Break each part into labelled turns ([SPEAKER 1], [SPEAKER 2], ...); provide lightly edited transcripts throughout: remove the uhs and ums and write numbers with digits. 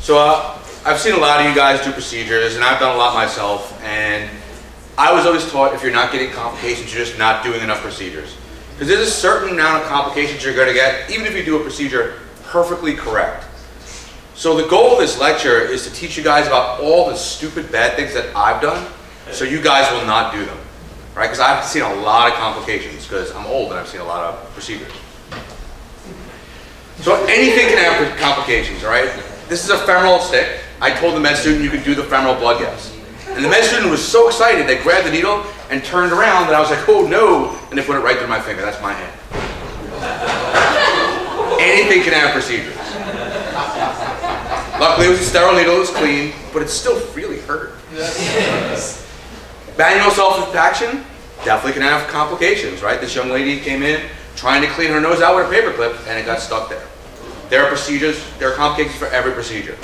[SPEAKER 1] So I've seen a lot of you guys do procedures, and I've done a lot myself, and I was always taught if you're not getting complications, you're just not doing enough procedures. Because there's a certain amount of complications you're going to get, even if you do a procedure perfectly correct. So the goal of this lecture is to teach you guys about all the stupid bad things that I've done, so you guys will not do them. Right? Because I've seen a lot of complications, because I'm old and I've seen a lot of procedures. So anything can have complications, right? This is a femoral stick. I told the med student you could do the femoral blood gas. And the med student was so excited, they grabbed the needle and turned around, that I was like, oh no, and they put it right through my finger. That's my hand. Anything can have procedures. Luckily it was a sterile needle, it was clean, but it still really hurt. Manual self-impaction definitely can have complications, right? This young lady came in trying to clean her nose out with a paper clip and it got stuck there. There are procedures, there are complications for every procedure.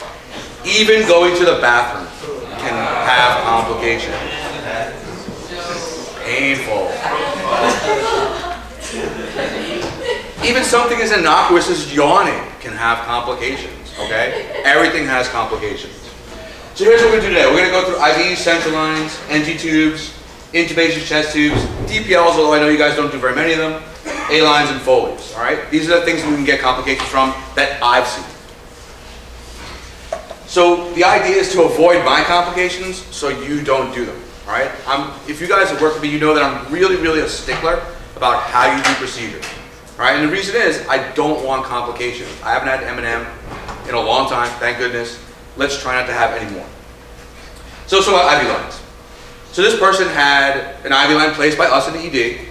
[SPEAKER 1] Even going to the bathroom can have complications. Painful. Even something as innocuous as yawning can have complications, okay? Everything has complications. So here's what we're going to do today. We're going to go through IVs, central lines, NG tubes, intubation chest tubes, DPLs, although I know you guys don't do very many of them, A-lines and Foleys, all right? These are the things we can get complications from that I've seen. So the idea is to avoid my complications so you don't do them, all right? If you guys have worked with me, you know that I'm really, really a stickler about how you do procedures, all right? And the reason is I don't want complications. I haven't had M&M in a long time, thank goodness. Let's try not to have any more. So some IV lines. So this person had an IV line placed by us in the ED.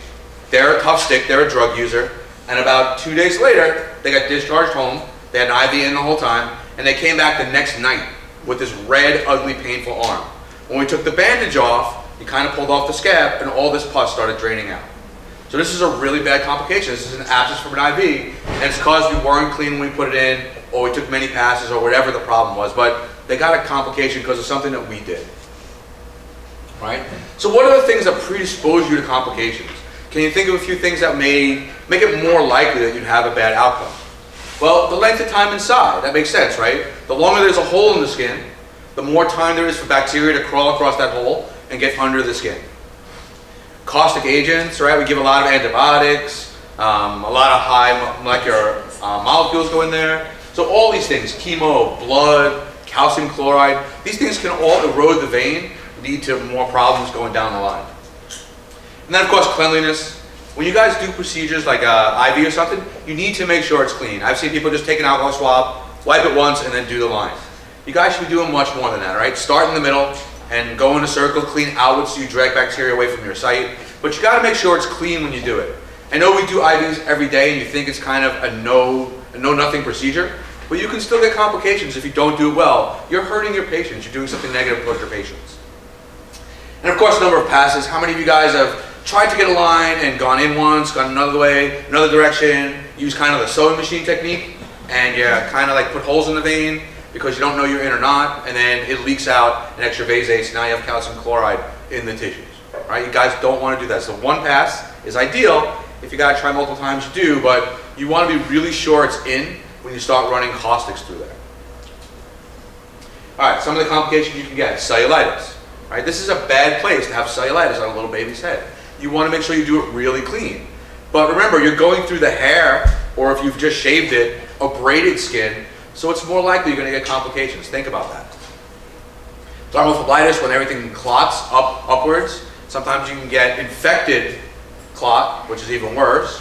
[SPEAKER 1] They're a tough stick, they're a drug user, and about 2 days later, they got discharged home. They had an IV in the whole time, and they came back the next night with this red, ugly, painful arm. When we took the bandage off, he kind of pulled off the scab, and all this pus started draining out. So this is a really bad complication. This is an abscess from an IV, and it's because we weren't clean when we put it in, or we took many passes, or whatever the problem was, but they got a complication because of something that we did. Right? So what are the things that predispose you to complications? Can you think of a few things that may make it more likely that you'd have a bad outcome? Well, the length of time inside, that makes sense, right? The longer there's a hole in the skin, the more time there is for bacteria to crawl across that hole and get under the skin. Caustic agents, right? We give a lot of antibiotics, a lot of high molecular molecules go in there. So all these things, chemo, blood, calcium chloride, these things can all erode the vein, lead to more problems going down the line. And then of course cleanliness. When you guys do procedures like IV or something, you need to make sure it's clean. I've seen people just take an alcohol swab, wipe it once, and then do the line. You guys should be doing much more than that, right? Start in the middle and go in a circle, clean outwards so you drag bacteria away from your site. But you gotta make sure it's clean when you do it. I know we do IVs every day and you think it's kind of a no-nothing procedure, but you can still get complications if you don't do it well. You're hurting your patients, you're doing something negative towards your patients. And of course, the number of passes. How many of you guys have tried to get a line and gone in once, gone another way, another direction, use kind of the sewing machine technique, and you kind of like put holes in the vein because you don't know you're in or not, and then it leaks out an extra vasase, now you have calcium chloride in the tissues. Right? You guys don't want to do that. So one pass is ideal. If you got to try multiple times, you do, but you want to be really sure it's in when you start running caustics through there. All right, some of the complications you can get. Cellulitis. Right? This is a bad place to have cellulitis on a little baby's head. You want to make sure you do it really clean. But remember, you're going through the hair, or if you've just shaved it, abraded skin, so it's more likely you're going to get complications. Think about that. Dermal phlebitis, when everything clots upwards. Sometimes you can get infected clot, which is even worse.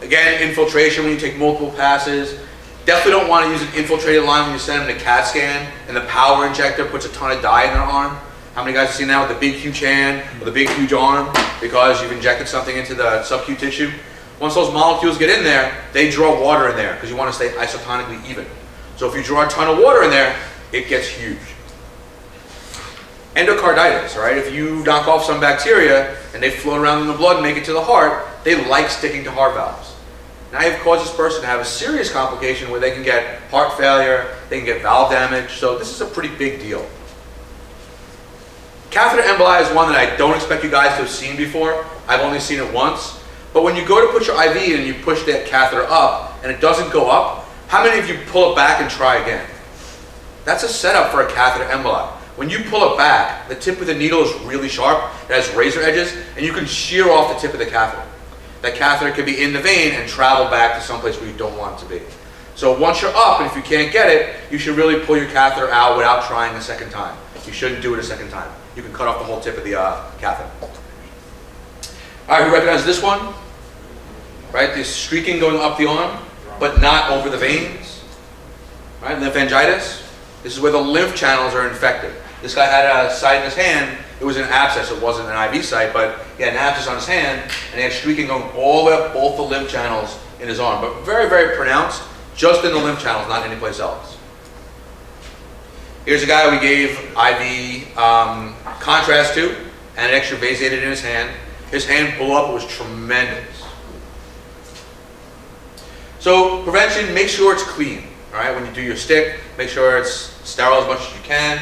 [SPEAKER 1] Again, infiltration when you take multiple passes. Definitely don't want to use an infiltrated line when you send them to CAT scan and the power injector puts a ton of dye in their arm. How many guys have seen that with the big huge hand or the big huge arm because you've injected something into the subcu tissue? Once those molecules get in there, they draw water in there because you want to stay isotonically even. So if you draw a ton of water in there, it gets huge. Endocarditis, right? If you knock off some bacteria and they float around in the blood and make it to the heart, they like sticking to heart valves. Now you've caused this person to have a serious complication where they can get heart failure, they can get valve damage, so this is a pretty big deal. Catheter emboli is one that I don't expect you guys to have seen before. I've only seen it once. But when you go to put your IV in and you push that catheter up and it doesn't go up, How many of you pull it back and try again? That's a setup for a catheter emboli. When you pull it back, the tip of the needle is really sharp. It has razor edges, and you can shear off the tip of the catheter. That catheter can be in the vein and travel back to someplace where you don't want it to be. So once you're up, and if you can't get it, you should really pull your catheter out without trying a second time. You shouldn't do it a second time. You can cut off the whole tip of the catheter. All right, who recognizes this one? Right, this streaking going up the arm, but not over the veins. Right, lymphangitis. This is where the lymph channels are infected. This guy had a site in his hand. It was an abscess. It wasn't an IV site, but he had an abscess on his hand, and he had streaking going all the way up both the lymph channels in his arm, but very, very pronounced, just in the lymph channels, not anyplace else. Here's a guy we gave IV contrast to, and extravasated in his hand. His hand blew up. It was tremendous. So prevention, make sure it's clean. All right, when you do your stick, make sure it's sterile as much as you can.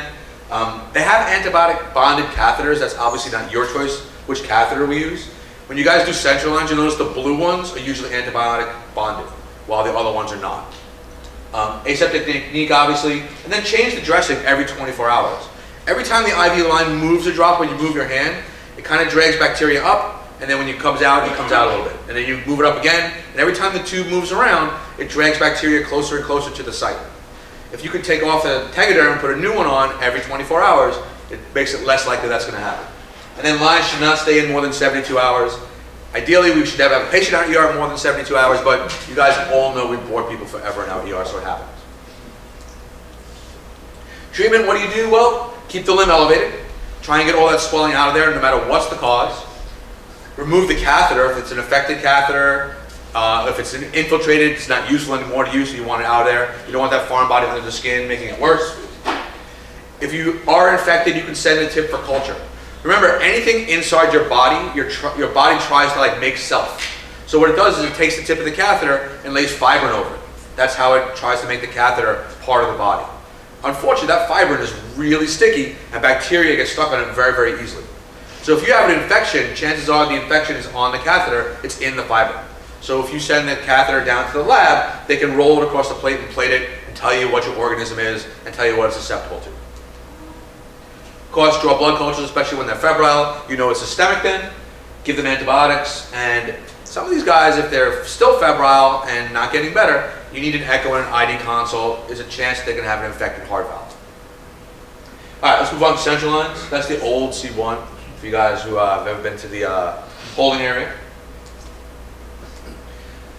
[SPEAKER 1] They have antibiotic bonded catheters. That's obviously not your choice which catheter we use. When you guys do central lines, you'll notice the blue ones are usually antibiotic bonded, while the other ones are not. Aseptic technique, obviously, and then change the dressing every 24 hours. Every time the IV line moves a drop when you move your hand, it kind of drags bacteria up, and then when it comes out a little bit. And then you move it up again, and every time the tube moves around, it drags bacteria closer and closer to the site. If you could take off the Tegaderm and put a new one on every 24 hours, it makes it less likely that's going to happen. And then lines should not stay in more than 72 hours. Ideally, we should have a patient out ER more than 72 hours, but you guys all know we bore people forever in our ER, so it happens. Treatment, what do? Well, keep the limb elevated. Try and get all that swelling out of there no matter what's the cause. Remove the catheter if it's an affected catheter. If it's infiltrated, it's not useful anymore to use, so you want it out of there. You don't want that foreign body under the skin making it worse. If you are infected, you can send a tip for culture. Remember, anything inside your body, your body tries to like make self. So what it does is it takes the tip of the catheter and lays fibrin over it. That's how it tries to make the catheter part of the body. Unfortunately, that fibrin is really sticky and bacteria get stuck on it very, very easily. So if you have an infection, chances are the infection is on the catheter, it's in the fibrin. So if you send the catheter down to the lab, they can roll it across the plate and plate it and tell you what your organism is and tell you what it's susceptible to. Of course, draw blood cultures, especially when they're febrile. You know it's systemic then. Give them antibiotics. And some of these guys, if they're still febrile and not getting better, you need an echo and an ID consult. There's a chance they can have an infected heart valve. All right, let's move on to central lines. That's the old C1 for you guys who have ever been to the holding area.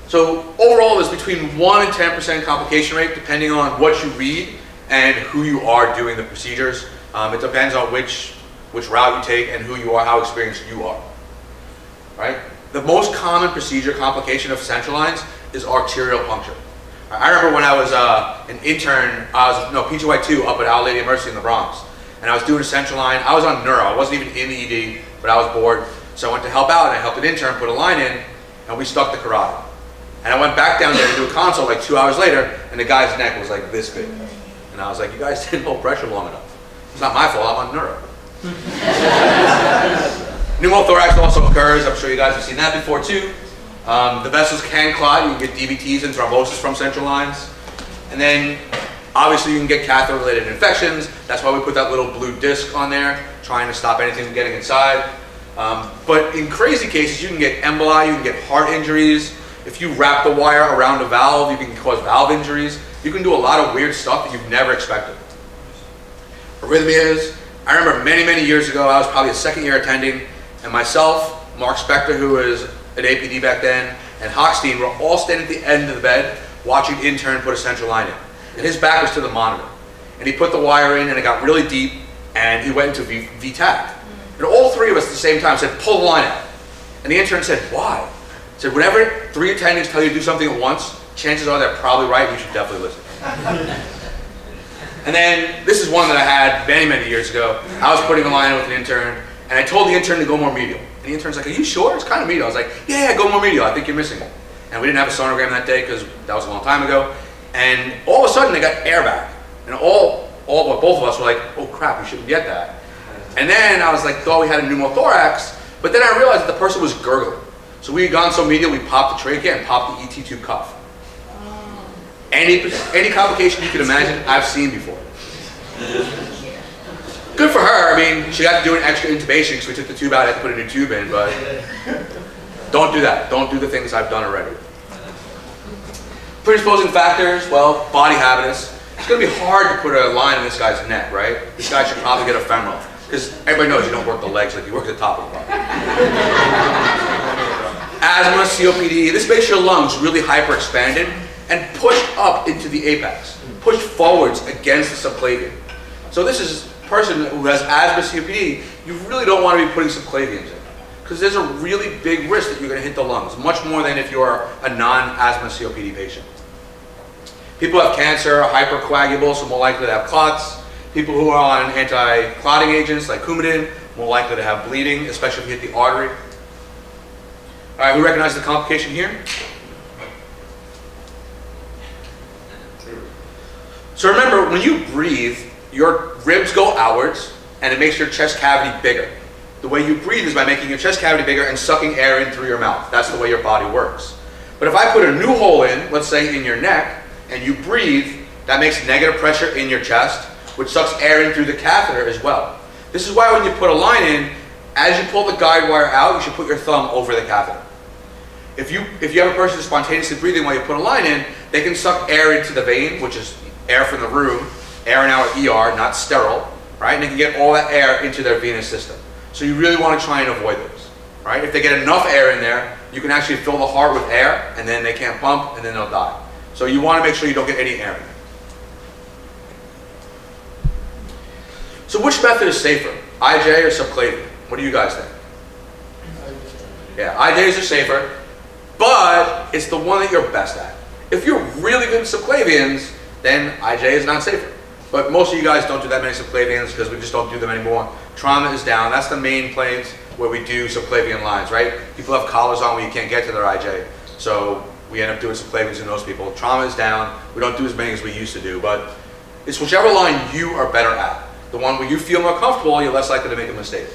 [SPEAKER 1] So overall, there's between 1 and 10% complication rate, depending on what you read and who you are doing the procedures. It depends on which route you take and who you are, how experienced you are. Right? The most common procedure complication of central lines is arterial puncture. I remember when I was an intern, PGY2 up at Our Lady of Mercy in the Bronx, and I was doing a central line. I was on neuro. I wasn't even in the ED, but I was bored, so I went to help out, and I helped an intern put a line in, and we stuck the carotid. And I went back down there to do a consult like 2 hours later, and the guy's neck was like this big. And I was like, you guys didn't hold pressure long enough. It's not my fault, I'm on neuro. Pneumothorax also occurs. I'm sure you guys have seen that before too. The vessels can clot. You can get DVTs and thrombosis from central lines. And then obviously you can get catheter-related infections. That's why we put that little blue disc on there, trying to stop anything from getting inside. But in crazy cases, you can get emboli, you can get heart injuries. If you wrap the wire around a valve, you can cause valve injuries. You can do a lot of weird stuff that you've never expected. Arrhythmias. I remember many, many years ago, I was probably a second-year attending, and myself, Mark Spector, who was an APD back then, and Hochstein were all standing at the end of the bed watching intern put a central line in. And his back was to the monitor. And he put the wire in, and it got really deep, and he went into V-tach. And all three of us at the same time said, pull the line out. And the intern said, why? He said, whenever 3 attendings tell you to do something at once, chances are they're probably right, and you should definitely listen. And then, this is one that I had many, many years ago. I was putting a line in with an intern, and I told the intern to go more medial. And the intern's like, are you sure? It's kind of medial. I was like, yeah, go more medial. I think you're missing it. And we didn't have a sonogram that day because that was a long time ago. And all of a sudden, they got air back. And both of us were like, oh crap, we shouldn't get that. And then I was like, thought we had a pneumothorax, but then I realized that the person was gurgling. So we had gone so medial, we popped the trachea and popped the ET tube cuff. Any complication you can imagine, I've seen before. Good for her. I mean, she got to do an extra intubation because we took the tube out and had to put a new tube in, but don't do that. Don't do the things I've done already. Predisposing factors, well, body habitus. It's going to be hard to put a line in this guy's neck, right? This guy should probably get a femoral, because everybody knows you don't work the legs like you work the top of the body. Asthma, COPD, this makes your lungs really hyperexpanded and pushed up into the apex, pushed forwards against the subclavian. So this is a person who has asthma, COPD, you really don't want to be putting subclavians in, because there's a really big risk that you're going to hit the lungs, much more than if you're a non-asthma COPD patient. People who have cancer are hypercoagulable, so more likely to have clots. People who are on anti-clotting agents like Coumadin, more likely to have bleeding, especially if you hit the artery. All right, we recognize the complication here. So remember, when you breathe, your ribs go outwards, and it makes your chest cavity bigger. The way you breathe is by making your chest cavity bigger and sucking air in through your mouth. That's the way your body works. But if I put a new hole in, let's say in your neck, and you breathe, that makes negative pressure in your chest, which sucks air in through the catheter as well. This is why when you put a line in, as you pull the guide wire out, you should put your thumb over the catheter. If you have a person who's spontaneously breathing while you put a line in, they can suck air into the vein, which is air from the room, air in our ER, not sterile, right? And they can get all that air into their venous system. So you really want to try and avoid those, right? If they get enough air in there, you can actually fill the heart with air, and then they can't pump, and then they'll die. So you want to make sure you don't get any air in there. So which method is safer, IJ or subclavian? What do you guys think? Yeah, IJs are safer, but it's the one that you're best at. If you're really good at subclavians, then IJ is not safer. But most of you guys don't do that many subclavians because we just don't do them anymore. Trauma is down. That's the main place where we do subclavian lines, right? People have collars on where you can't get to their IJ. So we end up doing subclavians in those people. Trauma is down. We don't do as many as we used to do, but it's whichever line you are better at. The one where you feel more comfortable, you're less likely to make a mistake.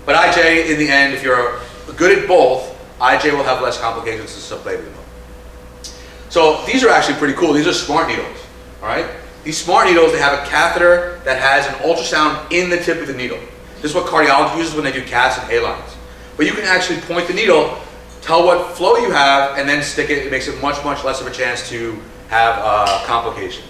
[SPEAKER 1] But IJ, in the end, if you're good at both, IJ will have less complications than subclavian. So these are actually pretty cool. These are smart needles, all right? These smart needles, they have a catheter that has an ultrasound in the tip of the needle. This is what cardiology uses when they do CAS and A-lines. But you can actually point the needle, tell what flow you have, and then stick it. It makes it much, much less of a chance to have a complication.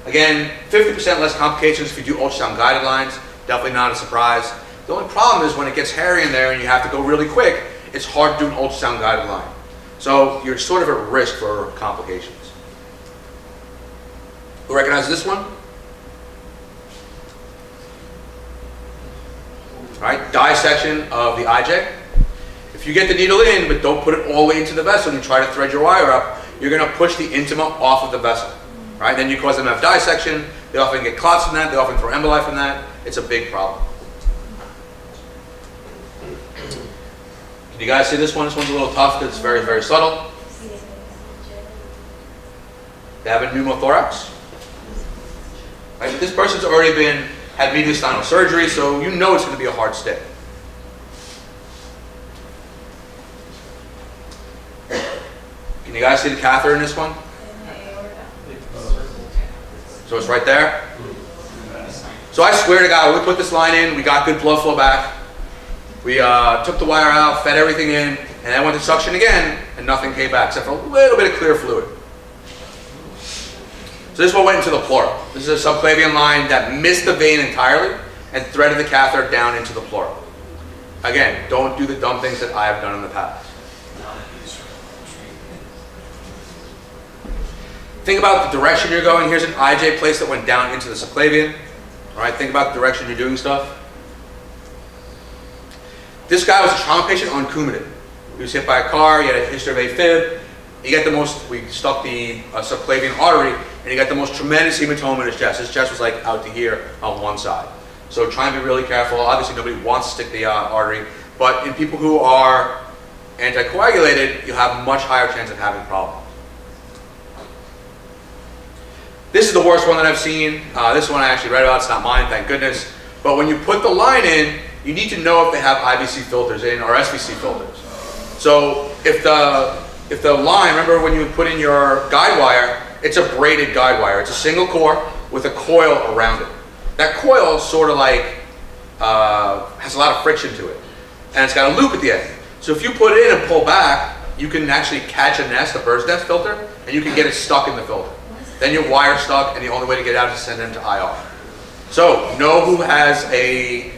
[SPEAKER 1] Again, 50% less complications if you do ultrasound guided lines. Definitely not a surprise. The only problem is when it gets hairy in there and you have to go really quick, it's hard to do an ultrasound guided line. So you're sort of at risk for complications. Who recognizes this one? All right, dissection of the IJ. If you get the needle in, but don't put it all the way into the vessel and you try to thread your wire up, you're going to push the intima off of the vessel. Right? Then you cause them to have dissection. They often get clots from that. They often throw emboli from that. It's a big problem. Can you guys see this one? This one's a little tough because it's very, very subtle. They have a pneumothorax. Right? But this person's already had mediastinal surgery, so you know it's going to be a hard stick. Can you guys see the catheter in this one? So it's right there. So I swear to God, we put this line in, we got good blood flow back. We took the wire out, fed everything in, and then went to suction again, and nothing came back except for a little bit of clear fluid. So this one went into the pleural. This is a subclavian line that missed the vein entirely and threaded the catheter down into the pleural. Again, don't do the dumb things that I have done in the past. Think about the direction you're going. Here's an IJ place that went down into the subclavian. All right, think about the direction you're doing stuff. This guy was a trauma patient on Coumadin. He was hit by a car, he had a history of AFib. We stuck the subclavian artery, and he got the most tremendous hematoma in his chest. His chest was like out to here on one side. So try and be really careful. Obviously nobody wants to stick the artery, but in people who are anticoagulated, you'll have a much higher chance of having problems. This is the worst one that I've seen. This one I actually read about. It's not mine, thank goodness. But when you put the line in, you need to know if they have IVC filters in or SVC filters. So if the line, remember when you put in your guide wire, it's a braided guide wire. It's a single core with a coil around it. That coil sort of like has a lot of friction to it, and it's got a loop at the end. So if you put it in and pull back, you can actually catch a nest, a bird's nest filter, and you can get it stuck in the filter. Then your wire's stuck, and the only way to get it out is to send them to IR. So know who has a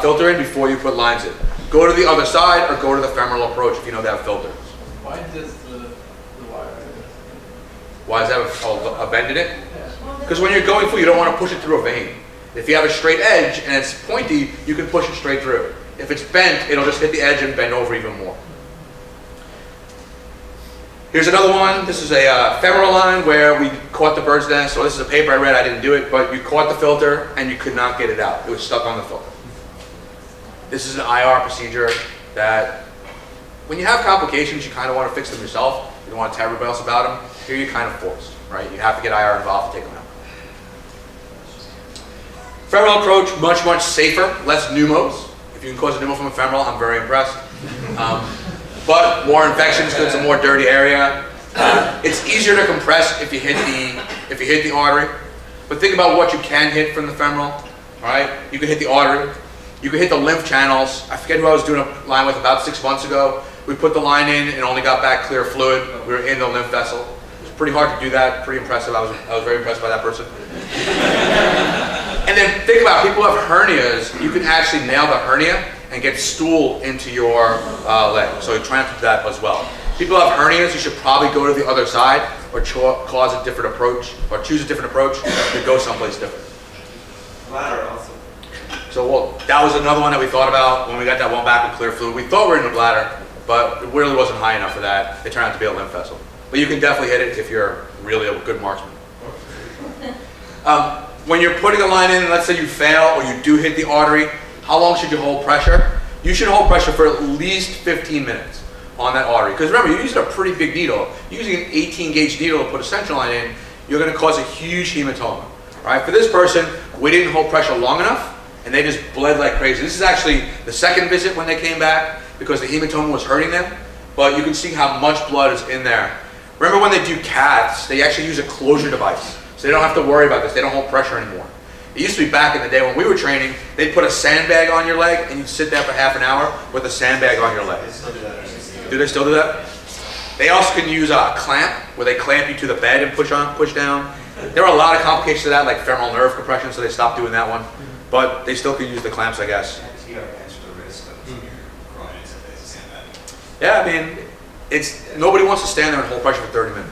[SPEAKER 1] filter in before you put lines in. Go to the other side or go to the femoral approach if you know they have filters.
[SPEAKER 2] Why does the wire?
[SPEAKER 1] Why does that have a bend in it? Because when you're going through, you don't want to push it through a vein. If you have a straight edge and it's pointy, you can push it straight through. If it's bent, it'll just hit the edge and bend over even more. Here's another one. This is a femoral line where we caught the bird's nest. So this is a paper I read, I didn't do it, but you caught the filter and you could not get it out. It was stuck on the filter. This is an IR procedure that when you have complications, you kind of want to fix them yourself. You don't want to tell everybody else about them. Here you're kind of forced, right? You have to get IR involved to take them out. Femoral approach, much, much safer, less pneumos. If you can cause a pneumo from a femoral, I'm very impressed. But more infections because it's a more dirty area. It's easier to compress if you hit the artery. But think about what you can hit from the femoral. All right, you can hit the artery. You can hit the lymph channels. I forget who I was doing a line with about 6 months ago. We put the line in and only got back clear fluid. We were in the lymph vessel. It was pretty hard to do that. Pretty impressive. I was very impressed by that person. And then think about people who have hernias. You can actually nail the hernia and get stool into your leg. So try not to do that as well. People who have hernias, you should probably go to the other side or cause a different approach or choose a different approach to go someplace different.
[SPEAKER 2] Bladder also.
[SPEAKER 1] So well, that was another one that we thought about when we got that one back with clear fluid. We thought we were in the bladder, but it really wasn't high enough for that. It turned out to be a lymph vessel. But you can definitely hit it if you're really a good marksman. When you're putting a line in, and let's say you fail or you do hit the artery, how long should you hold pressure? You should hold pressure for at least 15 minutes on that artery. Because remember, you're using a pretty big needle. Using an 18 gauge needle to put a central line in, you're going to cause a huge hematoma. Right? For this person, we didn't hold pressure long enough, and they just bled like crazy. This is actually the second visit when they came back because the hematoma was hurting them. But you can see how much blood is in there. Remember when they do caths, they actually use a closure device. So they don't have to worry about this. They don't hold pressure anymore. It used to be back in the day when we were training, they'd put a sandbag on your leg and you'd sit there for half an hour with a sandbag on your leg. Do they still do that? They also can use a clamp where they clamp you to the bed and push down. There are a lot of complications to that, like femoral nerve compression, so they stopped doing that one. But they still can use the clamps, I guess. Yeah, I mean, nobody wants to stand there and hold pressure for 30 minutes.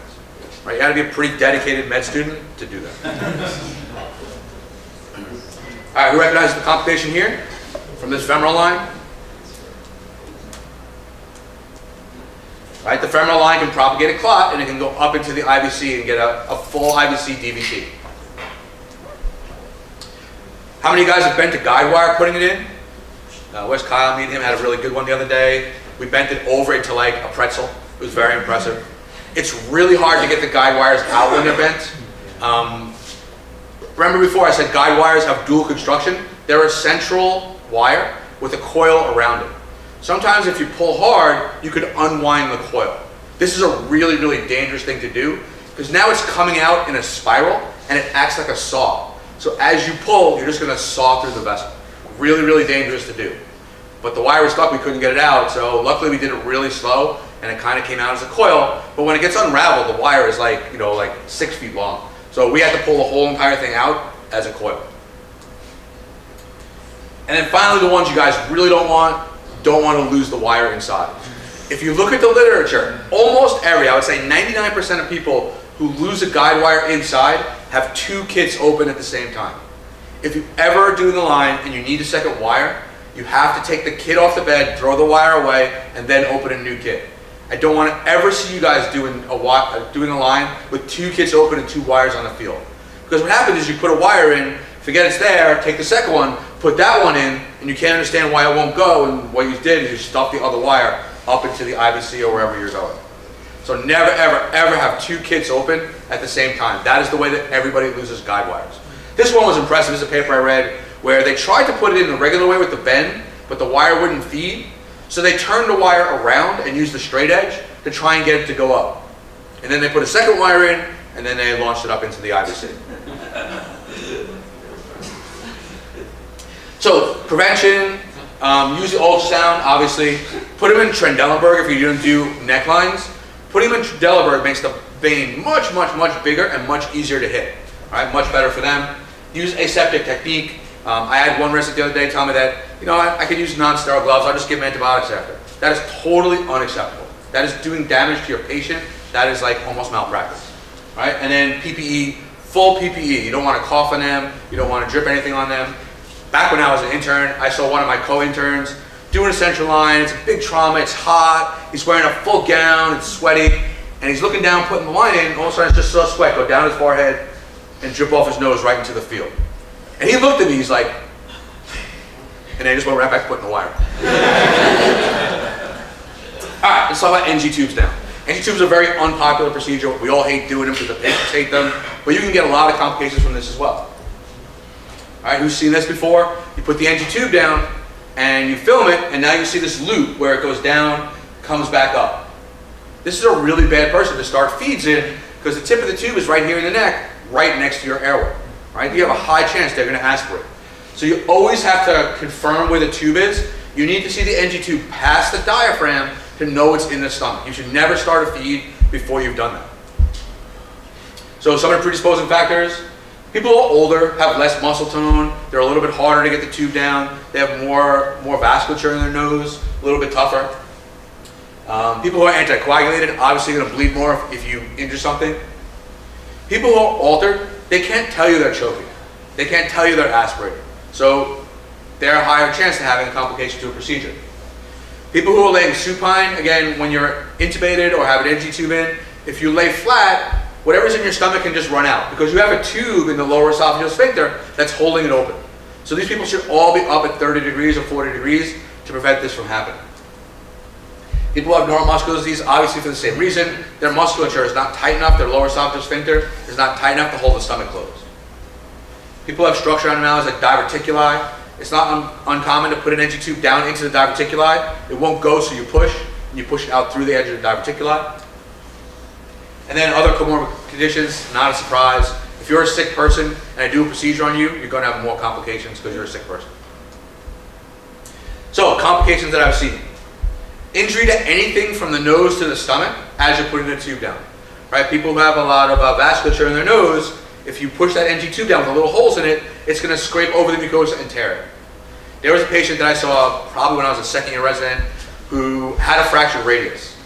[SPEAKER 1] Right? You got to be a pretty dedicated med student to do that. All right, who recognizes the complication here from this femoral line? Right, the femoral line can propagate a clot and it can go up into the IVC and get a full IVC DVT. How many of you guys have bent a guide wire putting it in? Where's Kyle? Me and him had a really good one the other day. We bent it over into like a pretzel. It was very impressive. It's really hard to get the guide wires out when they're bent. Remember before I said guide wires have dual construction? They're a central wire with a coil around it. Sometimes if you pull hard, you could unwind the coil. This is a really, really dangerous thing to do because now it's coming out in a spiral and it acts like a saw. So as you pull, you're just going to saw through the vessel. Really, really dangerous to do. But the wire was stuck, we couldn't get it out, so luckily we did it really slow and it kind of came out as a coil. But when it gets unraveled, the wire is like, you know, like 6 feet long. So we had to pull the whole entire thing out as a coil. And then finally, the ones you guys really don't want to lose the wire inside. If you look at the literature, almost every, I would say 99% of people who lose a guide wire inside have 2 kits open at the same time. If you ever do the line and you need a second wire, you have to take the kit off the bed, throw the wire away, and then open a new kit. I don't want to ever see you guys doing a line with 2 kits open and 2 wires on the field. Because what happens is you put a wire in, forget it's there, take the second one, put that one in, and you can't understand why it won't go, and what you did is you stuffed the other wire up into the IVC or wherever you're going. So never, ever, ever have 2 kits open at the same time. That is the way that everybody loses guide wires. This one was impressive. This is a paper I read where they tried to put it in the regular way with the bend, but the wire wouldn't feed. So they turned the wire around and used the straight edge to try and get it to go up. And then they put a second wire in, and then they launched it up into the IVC. So prevention, use the ultrasound, obviously. Put him in Trendelenburg if you don't do necklines. Putting him in Trendelenburg makes the vein much, much, much bigger and much easier to hit. All right, much better for them. Use aseptic technique. I had one resident the other day tell me that, you know, I could use non-sterile gloves, I'll just give them antibiotics after. That is totally unacceptable. That is doing damage to your patient. That is like almost malpractice. All right, and then PPE, full PPE. You don't want to cough on them. You don't want to drip anything on them. Back when I was an intern, I saw one of my co-interns doing a central line. It's a big trauma, it's hot. He's wearing a full gown, it's sweaty, and he's looking down, putting the line in, all of a sudden it's just saw sweat go down his forehead and drip off his nose right into the field. And he looked at me, he's like, and then he just went right back to putting the wire. All right, let's talk about NG tubes now. NG tubes are a very unpopular procedure. We all hate doing them because the patients hate them, but you can get a lot of complications from this as well. All right, who's seen this before? You put the NG tube down and you film it, and now you see this loop where it goes down, comes back up. This is a really bad person to start feeds in because the tip of the tube is right here in the neck, right next to your airway. Right? You have a high chance they're going to aspirate. So you always have to confirm where the tube is. You need to see the NG tube past the diaphragm to know it's in the stomach. You should never start a feed before you've done that. So some of the predisposing factors. People who are older have less muscle tone. They're a little bit harder to get the tube down. They have more vasculature in their nose, a little bit tougher. People who are anticoagulated, obviously going to bleed more if you injure something. People who are altered, they can't tell you they're choking. They can't tell you they're aspirating. So they're a higher chance of having a complication to a procedure. People who are laying supine, again, when you're intubated or have an NG tube in, if you lay flat, whatever's in your stomach can just run out because you have a tube in the lower esophageal sphincter that's holding it open. So these people should all be up at 30 degrees or 40 degrees to prevent this from happening. People who have neuromuscular disease, obviously for the same reason, their musculature is not tight enough, their lower esophageal sphincter is not tight enough to hold the stomach closed. People who have structural abnormalities like diverticuli, it's not uncommon to put an NG tube down into the diverticuli. It won't go, so you push, and you push it out through the edge of the diverticuli. And then other comorbid conditions, not a surprise. If you're a sick person and I do a procedure on you, you're going to have more complications because you're a sick person. So, complications that I've seen. Injury to anything from the nose to the stomach as you're putting the tube down. Right? People who have a lot of vasculature in their nose, if you push that NG tube down with little holes in it, it's going to scrape over the mucosa and tear it. There was a patient that I saw probably when I was a second-year resident who had a fractured radius.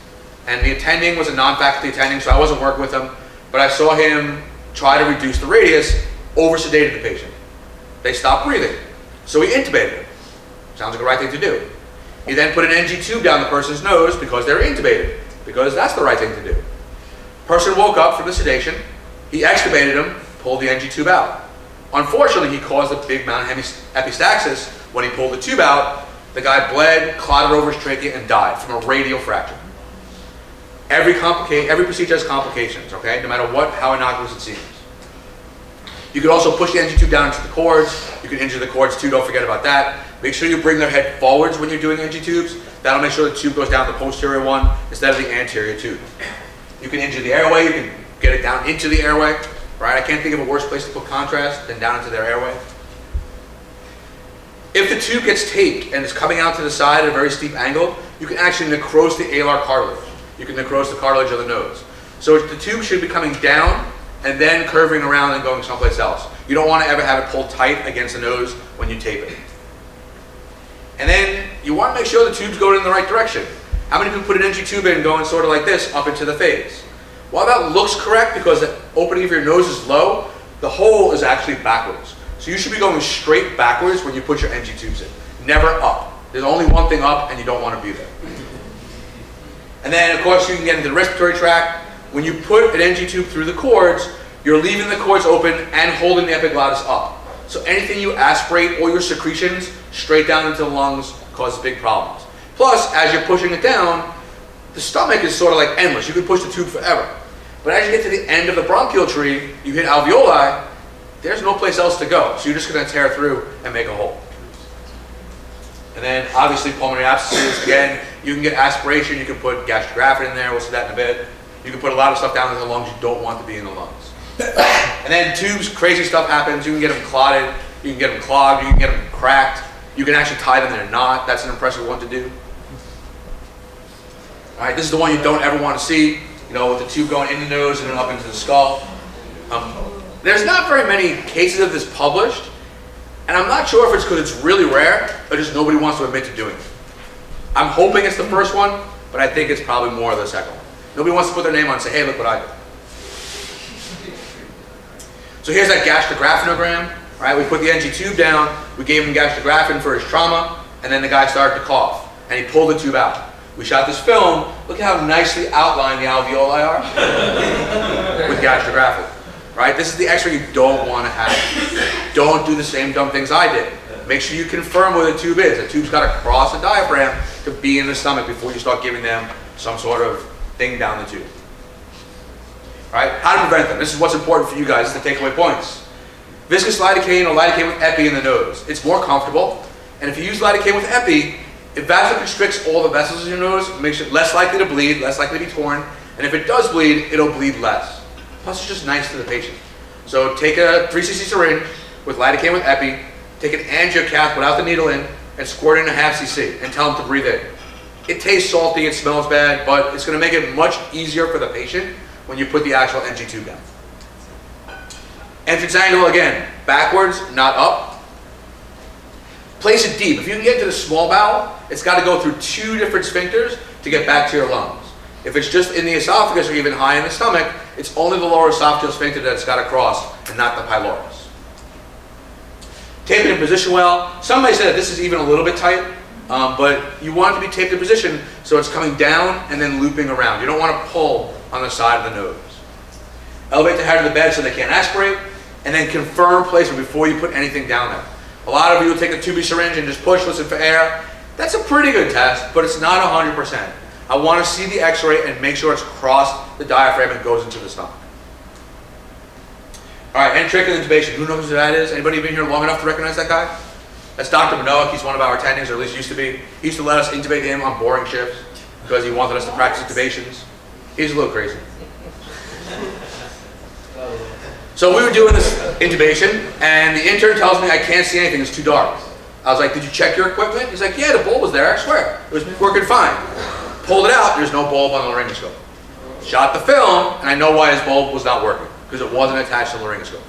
[SPEAKER 1] And the attending was a non-faculty attending, so I wasn't working with him, but I saw him try to reduce the radius, over-sedated the patient. They stopped breathing, so he intubated him. Sounds like the right thing to do. He then put an NG tube down the person's nose because they were intubated, because that's the right thing to do. Person woke up from the sedation, he extubated him, pulled the NG tube out. Unfortunately, he caused a big amount of epistaxis. When he pulled the tube out, the guy bled, clotted over his trachea, and died from a radial fracture. Every procedure has complications, okay? No matter how innocuous it seems. You can also push the NG tube down into the cords. You can injure the cords too, don't forget about that. Make sure you bring their head forwards when you're doing NG tubes. That'll make sure the tube goes down the posterior one instead of the anterior tube. You can injure the airway, you can get it down into the airway, right? I can't think of a worse place to put contrast than down into their airway. If the tube gets taped and is coming out to the side at a very steep angle, you can actually necrose the alar cartilage. You can necrose the cartilage of the nose. So the tube should be coming down and then curving around and going someplace else. You don't want to ever have it pulled tight against the nose when you tape it. And then you want to make sure the tube's going in the right direction. How many people put an NG tube in going sort of like this up into the face? While that looks correct because the opening of your nose is low, the hole is actually backwards. So you should be going straight backwards when you put your NG tubes in. Never up. There's only one thing up and you don't want to be there. And then, of course, you can get into the respiratory tract. When you put an NG tube through the cords, you're leaving the cords open and holding the epiglottis up. So anything you aspirate or your secretions straight down into the lungs causes big problems. Plus, as you're pushing it down, the stomach is sort of like endless. You can push the tube forever. But as you get to the end of the bronchial tree, you hit alveoli, there's no place else to go. So you're just going to tear through and make a hole. And then, obviously, pulmonary abscesses. Again, you can get aspiration. You can put gastrographin in there. We'll see that in a bit. You can put a lot of stuff down in the lungs you don't want to be in the lungs. And then tubes, crazy stuff happens. You can get them clotted, you can get them clogged, you can get them cracked. You can actually tie them in a knot. That's an impressive one to do. All right, this is the one you don't ever want to see, you know, with the tube going in the nose and then up into the skull. There's not very many cases of this published, and I'm not sure if it's because it's really rare or just nobody wants to admit to doing it. I'm hoping it's the first one, but I think it's probably more the second one. Nobody wants to put their name on and say, hey, look what I did. So here's that gastrografinogram, right? We put the NG tube down, we gave him gastrografin for his trauma, and then the guy started to cough, and he pulled the tube out. We shot this film, look how nicely outlined the alveoli are with gastrografin, right? This is the x-ray you don't want to have. Don't do the same dumb things I did. Make sure you confirm where the tube is. The tube's got to cross the diaphragm to be in the stomach before you start giving them some sort of thing down the tube. All right, how to prevent them. This is what's important for you guys, the takeaway points. Viscous lidocaine or lidocaine with epi in the nose. It's more comfortable, and if you use lidocaine with epi, it vasoconstricts all the vessels in your nose, makes it less likely to bleed, less likely to be torn, and if it does bleed, it'll bleed less. Plus, it's just nice to the patient. So take a 3cc syringe with lidocaine with epi, take an angiocath without the needle in, and squirt in a half cc, and tell them to breathe in. It tastes salty, it smells bad, but it's going to make it much easier for the patient when you put the actual NG tube down. Entrance angle, again, backwards, not up. Place it deep. If you can get into the small bowel, it's got to go through 2 different sphincters to get back to your lungs. If it's just in the esophagus or even high in the stomach, it's only the lower esophageal sphincter that it's got to cross and not the pylorus. Tape it in position well. Some may say that this is even a little bit tight, but you want it to be taped in position so it's coming down and then looping around. You don't want to pull on the side of the nose. Elevate the head of the bed so they can't aspirate, and then confirm placement before you put anything down there. A lot of you will take a 2B syringe and just push, listen for air. That's a pretty good test, but it's not 100%. I want to see the x-ray and make sure it's crossed the diaphragm and goes into the stomach. All right, endotracheal intubation. Who knows who that is? Anybody been here long enough to recognize that guy? That's Dr. Minoak. He's one of our attendings, or at least used to be. He used to let us intubate him on boring shifts because he wanted us to practice intubations. He's a little crazy. So we were doing this intubation, and the intern tells me I can't see anything, it's too dark. I was like, did you check your equipment? He's like, yeah, the bulb was there, I swear. It was working fine. Pulled it out, there's no bulb on the laryngoscope. Shot the film, and I know why his bulb was not working, because it wasn't attached to the laryngoscope.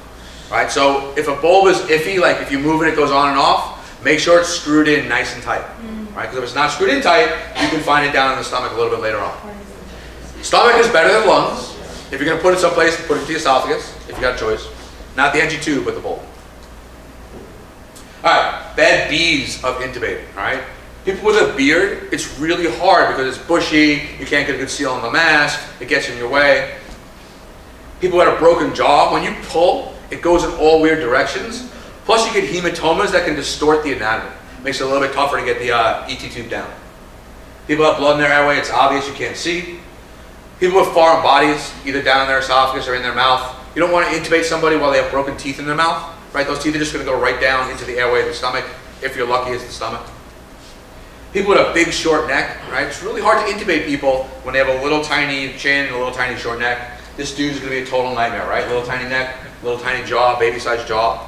[SPEAKER 1] Right, so if a bulb is iffy, like if you move it, it goes on and off, make sure it's screwed in nice and tight. Right, because if it's not screwed in tight, you can find it down in the stomach a little bit later on. Stomach is better than lungs. If you're going to put it someplace, put it to the esophagus, if you got a choice. Not the NG tube, but the bulb. Alright, bad B's of intubating, alright? People with a beard, it's really hard because it's bushy, you can't get a good seal on the mask, it gets in your way. People with a broken jaw, when you pull, it goes in all weird directions. Plus you get hematomas that can distort the anatomy. Makes it a little bit tougher to get the ET tube down. People have blood in their airway, it's obvious you can't see. People with foreign bodies, either down in their esophagus or in their mouth, you don't want to intubate somebody while they have broken teeth in their mouth, right? Those teeth are just going to go right down into the airway of the stomach, if you're lucky it's the stomach. People with a big short neck, right? It's really hard to intubate people when they have a little tiny chin and a little tiny short neck. This dude's going to be a total nightmare, right? Little tiny neck, little tiny jaw, baby-sized jaw.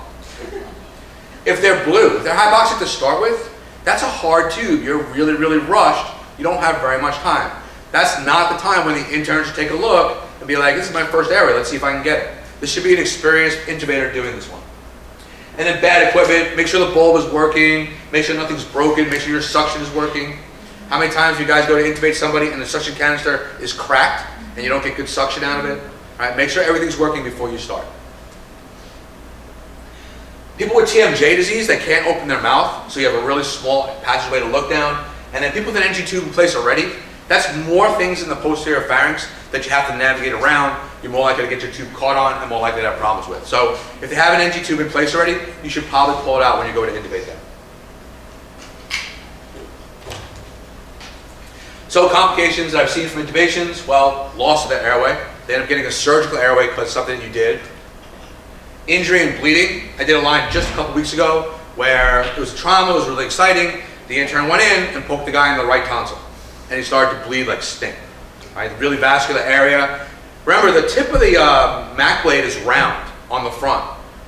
[SPEAKER 1] If they're blue, if they're hypoxic to start with, that's a hard tube. You're really, really rushed. You don't have very much time. That's not the time when the intern should take a look and be like, this is my first airway, let's see if I can get it. This should be an experienced intubator doing this one. And then bad equipment, make sure the bulb is working, make sure nothing's broken, make sure your suction is working. How many times do you guys go to intubate somebody and the suction canister is cracked and you don't get good suction out of it? All right, make sure everything's working before you start. People with TMJ disease, they can't open their mouth, so you have a really small passageway to look down. And then people with an NG tube in place already, that's more things in the posterior pharynx that you have to navigate around. You're more likely to get your tube caught on and more likely to have problems with. So if they have an NG tube in place already, you should probably pull it out when you go to intubate them. So complications that I've seen from intubations, well, loss of the airway. They end up getting a surgical airway because of something you did. Injury and bleeding. I did a line just a couple weeks ago where it was a trauma, it was really exciting. The intern went in and poked the guy in the right tonsil. And he started to bleed like stink. right? Really vascular area. Remember, the tip of the Mac blade is round on the front,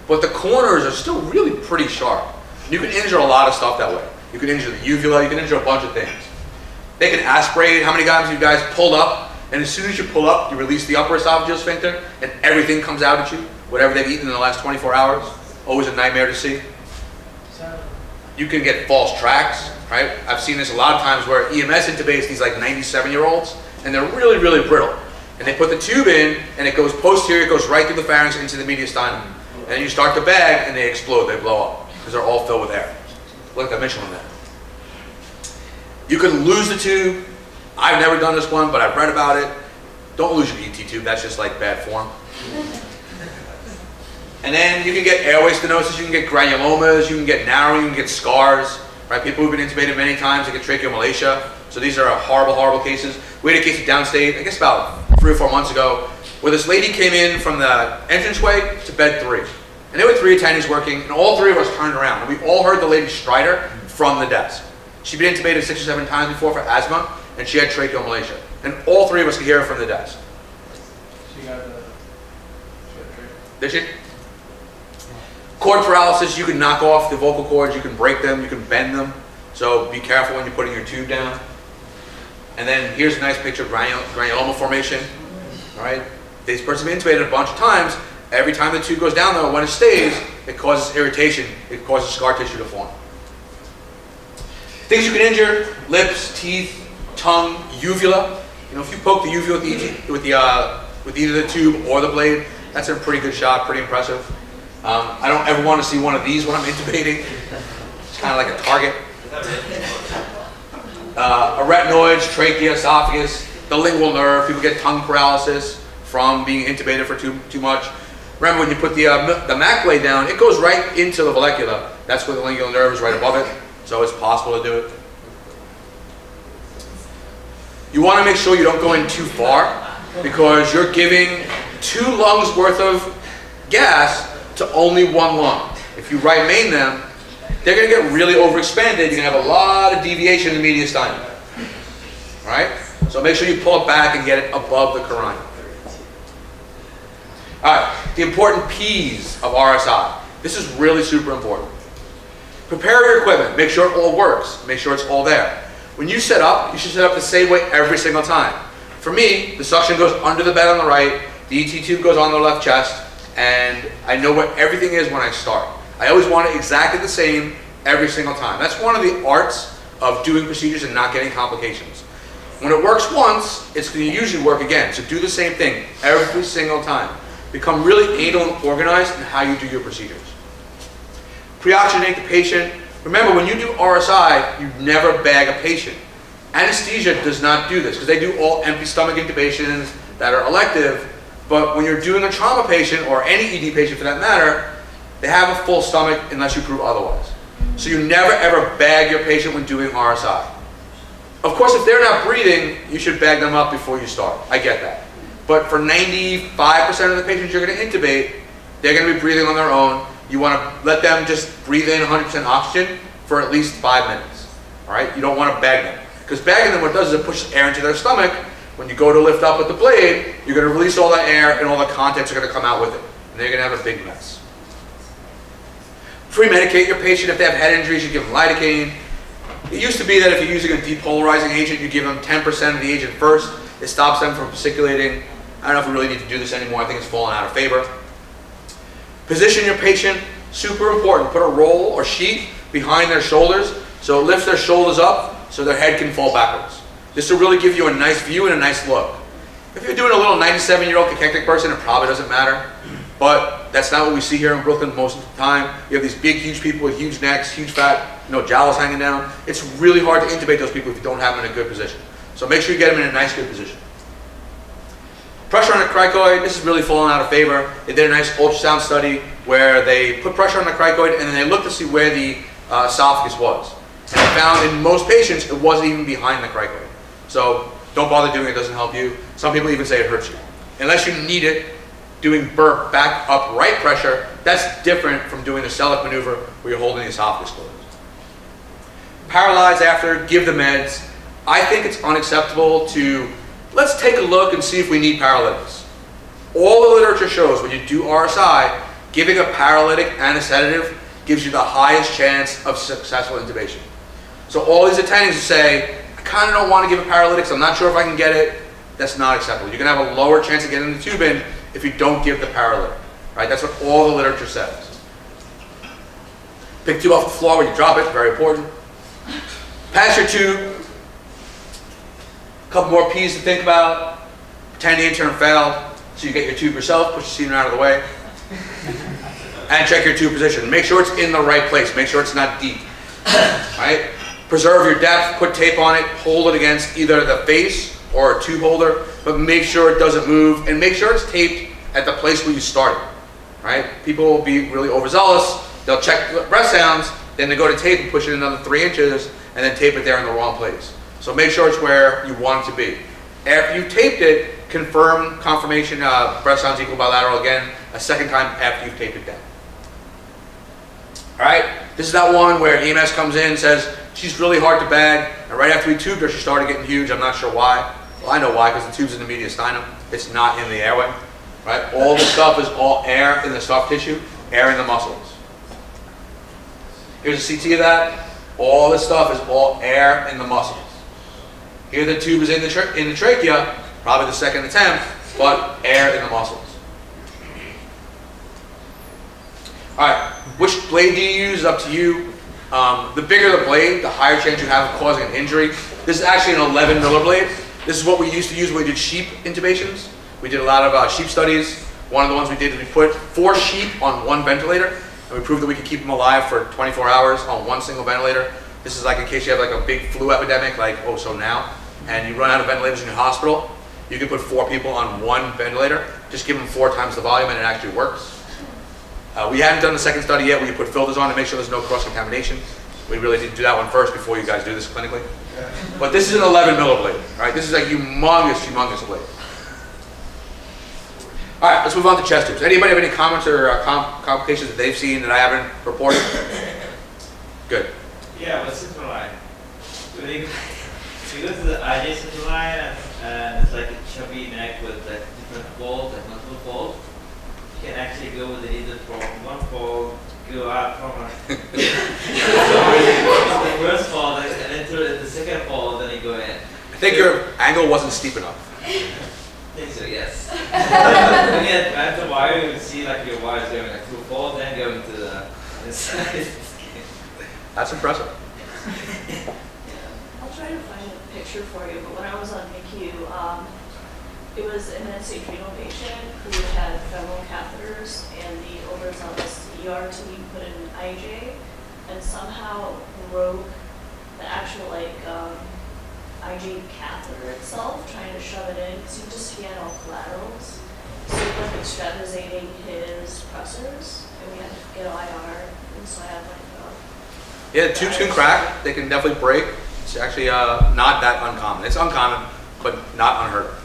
[SPEAKER 1] but the corners are still really pretty sharp. You can injure a lot of stuff that way. You can injure the uvula, you can injure a bunch of things. They can aspirate. How many times have you guys pulled up, and as soon as you pull up, you release the upper esophageal sphincter, and everything comes out at you, whatever they've eaten in the last 24 hours? Always a nightmare to see. You can get false tracts, right? I've seen this a lot of times where EMS intubates these like 97-year-olds, and they're really, really brittle. And they put the tube in, and it goes posterior, it goes right through the pharynx into the mediastinum. And then you start to bag, and they explode, they blow up, because they're all filled with air. Look at that Michelin there. You can lose the tube. I've never done this one, but I've read about it. Don't lose your ET tube, that's just like bad form. And then you can get airway stenosis, you can get granulomas, you can get narrowing, you can get scars. Right? People who've been intubated many times, they get tracheomalacia. So these are horrible, horrible cases. We had a case of downstate, I guess about 3 or 4 months ago, where this lady came in from the entranceway to bed 3. And there were 3 attendees working, and all 3 of us turned around. And we all heard the lady stride her from the desk. She'd been intubated 6 or 7 times before for asthma, and she had tracheomalacia. And all 3 of us could hear her from the desk.
[SPEAKER 2] She got
[SPEAKER 1] Did she? Cord paralysis, you can knock off the vocal cords, you can break them, you can bend them. So be careful when you're putting your tube down. And then here's a nice picture of granuloma formation. All right, this person's been intubated a bunch of times. Every time the tube goes down though, when it stays, it causes irritation, it causes scar tissue to form. Things you can injure: lips, teeth, tongue, uvula. You know, if you poke the uvula with either the tube or the blade, that's a pretty good shot, pretty impressive. I don't ever want to see one of these when I'm intubating. It's kind of like a target. Arytenoids, trachea, esophagus, the lingual nerve. People get tongue paralysis from being intubated for too much. Remember, when you put the Mac blade down, it goes right into the vallecula. That's where the lingual nerve is, right above it. So it's possible to do it. You want to make sure you don't go in too far, because you're giving 2 lungs worth of gas to only 1 lung. If you right main them, they're going to get really overexpanded. You're going to have a lot of deviation in the mediastinum. All right? So make sure you pull it back and get it above the carina. All right, the important P's of RSI. This is really super important. Prepare your equipment. Make sure it all works. Make sure it's all there. When you set up, you should set up the same way every single time. For me, the suction goes under the bed on the right, the ET tube goes on the left chest, and I know where everything is when I start. I always want it exactly the same every single time. That's one of the arts of doing procedures and not getting complications. When it works once, it's going to usually work again. So do the same thing every single time. Become really anal and organized in how you do your procedures. Pre-oxygenate the patient. Remember, when you do RSI, you never bag a patient. Anesthesia does not do this, because they do all empty stomach intubations that are elective. But when you're doing a trauma patient, or any ED patient for that matter, they have a full stomach unless you prove otherwise. So you never ever bag your patient when doing RSI. Of course, if they're not breathing, you should bag them up before you start. I get that. But for 95% of the patients you're going to intubate, they're going to be breathing on their own. You want to let them just breathe in 100% oxygen for at least 5 minutes. All right? You don't want to bag them. Because bagging them, what it does is it pushes air into their stomach. When you go to lift up with the blade, you're going to release all that air, and all the contents are going to come out with it. And they're going to have a big mess. Pre-medicate your patient. If they have head injuries, you give them lidocaine. It used to be that if you're using a depolarizing agent, you give them 10% of the agent first. It stops them from fasciculating. I don't know if we really need to do this anymore. I think it's fallen out of favor. Position your patient. Super important. Put a roll or sheet behind their shoulders so it lifts their shoulders up so their head can fall backwards. This will really give you a nice view and a nice look. If you're doing a little 97-year-old cachectic person, it probably doesn't matter. But that's not what we see here in Brooklyn most of the time. You have these big, huge people with huge necks, huge fat, jowls hanging down. It's really hard to intubate those people if you don't have them in a good position. So make sure you get them in a nice, good position. Pressure on the cricoid, this is really fallen out of favor. They did a nice ultrasound study where they put pressure on the cricoid and then they looked to see where the esophagus was. And they found in most patients it wasn't even behind the cricoid. So don't bother doing it, it doesn't help you. Some people even say it hurts you. Unless you need it, doing burp back up right pressure, that's different from doing the Selleck maneuver where you're holding the esophagus closed. Paralyzed after, give the meds. I think it's unacceptable to let's take a look and see if we need paralytics. All the literature shows when you do RSI, giving a paralytic and a sedative gives you the highest chance of successful intubation. So all these attendings say, I kind of don't want to give a paralytic, so I'm not sure if I can get it. That's not acceptable. You're going to have a lower chance of getting the tube in if you don't give the paralytic. Right? That's what all the literature says. Pick the tube off the floor when you drop it, very important. Pass your tube. A couple more P's to think about. Pretend the intern failed, so you get your tube yourself, push the semen out of the way. And check your tube position. Make sure it's in the right place. Make sure it's not deep. Right? Preserve your depth, put tape on it, hold it against either the face or a tube holder, but make sure it doesn't move, and make sure it's taped at the place where you started. Right? People will be really overzealous. They'll check breath sounds, then they go to tape and push it another 3 inches, and then tape it there in the wrong place. So make sure it's where you want it to be. After you've taped it, confirm confirmation breath sounds equal bilateral again a second time after you've taped it down. All right, this is that one where EMS comes in and says, she's really hard to bag, and right after we tubed her, she started getting huge. I'm not sure why. Well, I know why, because the tube's in the mediastinum. It's not in the airway. Right? All the stuff is all air in the soft tissue, air in the muscles. Here's a CT of that. All this stuff is all air in the muscles. Here the tube is in the trachea, probably the second attempt, but air in the muscles. All right, which blade do you use is up to you. The bigger the blade, the higher chance you have of causing an injury. This is actually an 11 miller blade. This is what we used to use when we did sheep intubations. We did a lot of sheep studies. One of the ones we did is we put 4 sheep on 1 ventilator, and we proved that we could keep them alive for 24 hours on 1 single ventilator. This is like in case you have like a big flu epidemic, like oh so now, and you run out of ventilators in your hospital, you can put 4 people on 1 ventilator, just give them 4 times the volume and it actually works. We hadn't done the second study yet where you put filters on to make sure there's no cross-contamination. We really need to do that one first before you guys do this clinically. But this is an 11 miller blade. All right, this is a humongous, humongous blade. All right, let's move on to chest tubes. Anybody have any comments or complications that they've seen that I haven't reported? Good.
[SPEAKER 3] Yeah, what's central line? When you go to the IJ central line and it's like a chubby neck with like different folds, like multiple folds, you can actually go with the needle from one fold, go out from the first fold and enter the second fold, then you go in.
[SPEAKER 1] I think your angle wasn't steep enough.
[SPEAKER 3] I think so, yes. When you advance the wire, you will see like your wires going like through fold, then going to the inside.
[SPEAKER 1] That's impressive.
[SPEAKER 4] I'll try to find a picture for you, but when I was on NICU, it was an end-stage renal patient who had femoral catheters, and the overzealous ER team put in an IJ and somehow broke the actual like IJ catheter itself, trying to shove it in, because he had all collaterals. So he was extravasating his pressors, and we had to get IR, and so I had like
[SPEAKER 1] yeah, the tubes can crack. They can definitely break. It's actually not that uncommon. It's uncommon, but not unheard of.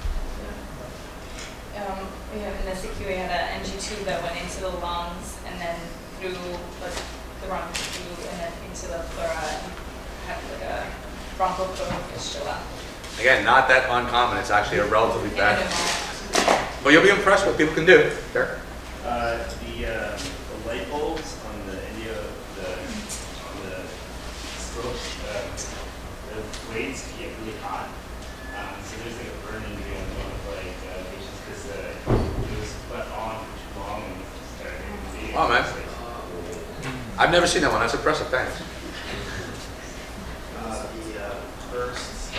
[SPEAKER 5] We have in the CQ, we had an NG tube that went into the lungs and then through like, the wrong tube and then into the pleura and had like a bronchopleural fistula.
[SPEAKER 1] Again, not that uncommon. It's actually a relatively bad. But you'll be impressed with what people can do. Sure.
[SPEAKER 6] The light bulbs on the the blades get really hot. So there's like a burn injury on one of like patients because it was left on for too long and started getting
[SPEAKER 1] Oh man, I've never seen that one. That's impressive. Thanks.
[SPEAKER 7] The first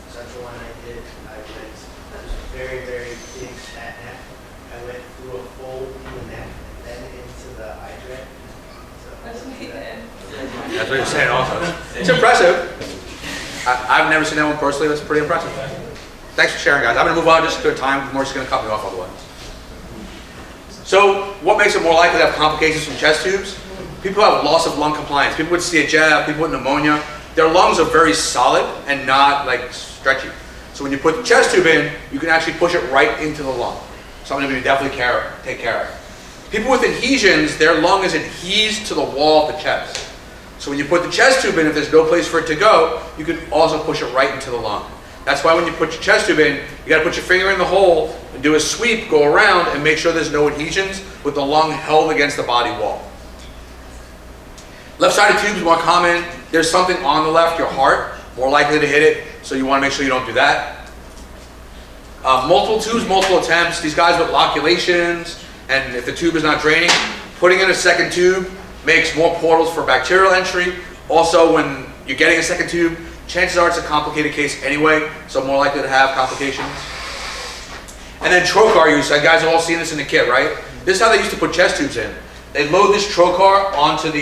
[SPEAKER 7] central one I did, I went very, very big fat neck. I went through a fold in the neck and then into the hydrant.
[SPEAKER 5] That's what he did.
[SPEAKER 1] That's what you're saying also. It's impressive. I've never seen that one personally. That's pretty impressive. Thanks for sharing, guys. I'm going to move on just to time. Morris is going to cut me off otherwise. So what makes it more likely to have complications from chest tubes? People have loss of lung compliance. People with CHF, people with pneumonia, their lungs are very solid and not like stretchy. So when you put the chest tube in, you can actually push it right into the lung. Something to definitely take care of. People with adhesions, their lung is adhesed to the wall of the chest. So when you put the chest tube in, if there's no place for it to go, you can also push it right into the lung. That's why when you put your chest tube in, you got to put your finger in the hole and do a sweep, go around, and make sure there's no adhesions with the lung held against the body wall. Left-sided tube is more common. There's something on the left, your heart, more likely to hit it, so you want to make sure you don't do that. Multiple tubes, multiple attempts. These guys with loculations, and if the tube is not draining, putting in a second tube makes more portals for bacterial entry. Also, when you're getting a second tube, chances are it's a complicated case anyway, so more likely to have complications. And then trocar use. You guys have all seen this in the kit, right? This is how they used to put chest tubes in. They load this trocar onto the